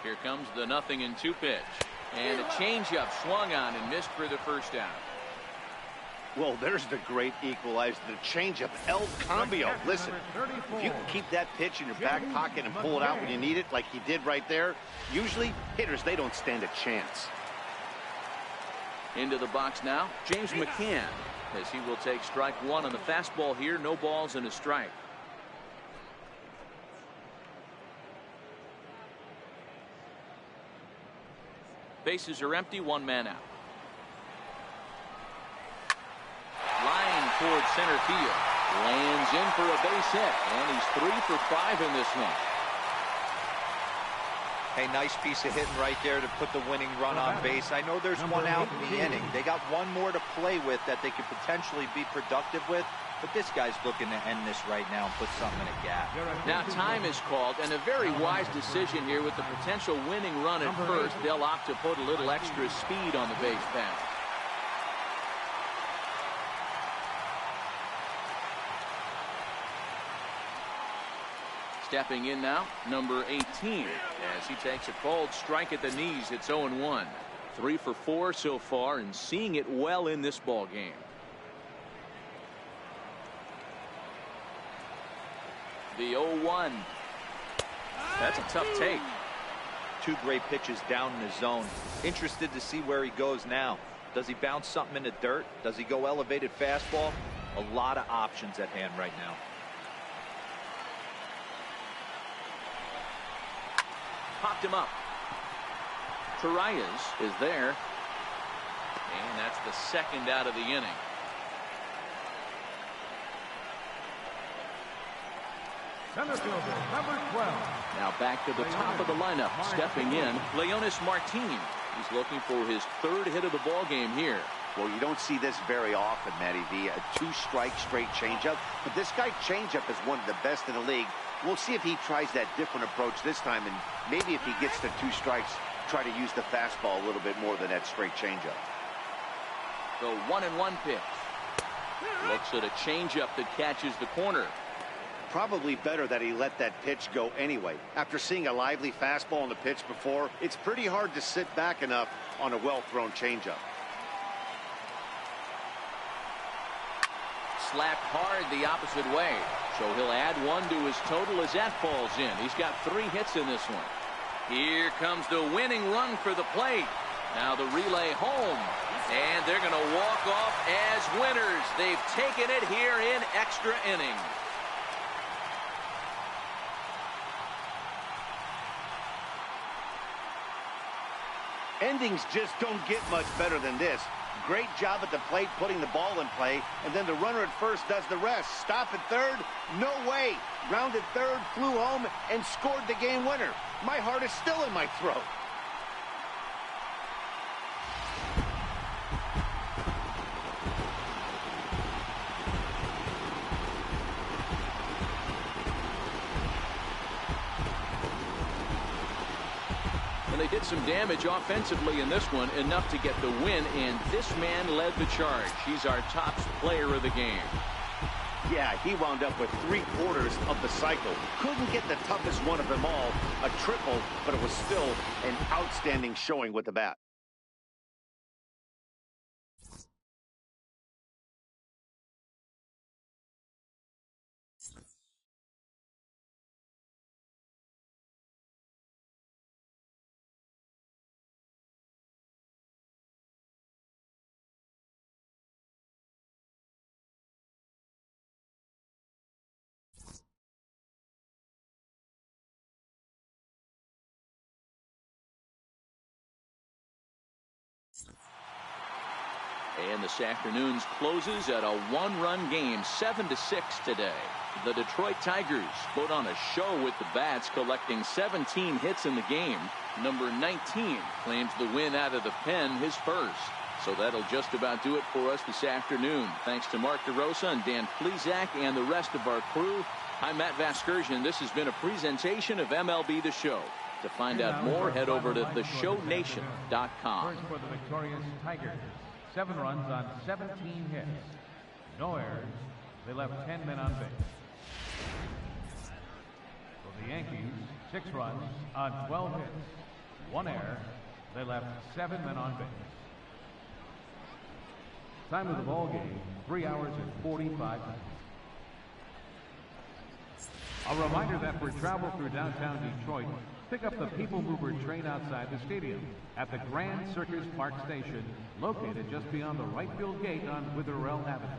Here comes the 0-2 pitch. And a changeup swung on and missed for the first out. Well, there's the great equalizer, the changeup, El Cambio. Listen, if you can keep that pitch in your back pocket and pull it out when you need it, like he did right there, usually hitters, they don't stand a chance. Into the box now, James McCann, as he will take strike 1 on the fastball here. No balls and a strike. Bases are empty, 1 man out. Line towards center field. Lands in for a base hit, and he's 3 for 5 in this one. Hey, nice piece of hitting right there to put the winning run on base. I know there's one out in the inning. They got one more to play with that they could potentially be productive with, but this guy's looking to end this right now and put something in a gap. Now time is called, and a very wise decision here with the potential winning run at first. They'll opt to put a little extra speed on the base path. Stepping in now, number 18, as he takes a cold strike at the knees. It's 0-1. 3 for 4 so far, and seeing it well in this ball game. The 0-1. That's a tough take. 2 great pitches down in the zone. Interested to see where he goes now. Does he bounce something in the dirt? Does he go elevated fastball? A lot of options at hand right now. Popped him up. Torreyes is there. And that's the second out of the inning. Center fielder, number 12. Now back to the top of the lineup. Stepping in, Leonis Martin. He's looking for his 3rd hit of the ball game here. Well, you don't see this very often, Matty V. A 2-strike straight changeup. But this guy changeup is one of the best in the league. We'll see if he tries that different approach this time, and maybe if he gets to 2 strikes, try to use the fastball a little bit more than that straight changeup. The 1-1 pitch. Looks at a changeup that catches the corner. Probably better that he let that pitch go anyway. After seeing a lively fastball on the pitch before, it's pretty hard to sit back enough on a well-thrown changeup. Slapped hard the opposite way. So he'll add 1 to his total as that falls in. He's got 3 hits in this one. Here comes the winning run for the plate. Now the relay home. And they're going to walk off as winners. They've taken it here in extra innings. Endings just don't get much better than this. Great job at the plate putting the ball in play, and then the runner at first does the rest. Stop at third? No way. Rounded third, flew home, and scored the game winner. My heart is still in my throat. And they did some damage offensively in this one, enough to get the win, and this man led the charge. He's our top player of the game. Yeah, he wound up with 3/4 of the cycle. Couldn't get the toughest one of them all, a triple, but it was still an outstanding showing with the bat. And this afternoon's closes at a 1-run game, 7-6 today. The Detroit Tigers put on a show with the bats, collecting 17 hits in the game. Number 19 claims the win out of the pen, his first. So that'll just about do it for us this afternoon. Thanks to Mark DeRosa and Dan Plesac and the rest of our crew. I'm Matt Vasgersian. This has been a presentation of MLB The Show. To find out more, head over to theshownation.com. First for the victorious Tigers. 7 runs on 17 hits. No errors. They left 10 men on base. For the Yankees, 6 runs on 12 hits. 1 error. They left 7 men on base. Time of the ball game, 3 hours and 45 minutes. A reminder that for travel through downtown Detroit, pick up the People Mover train outside the stadium at the Grand Circus Park Station, located just beyond the right field gate on Witherell Avenue.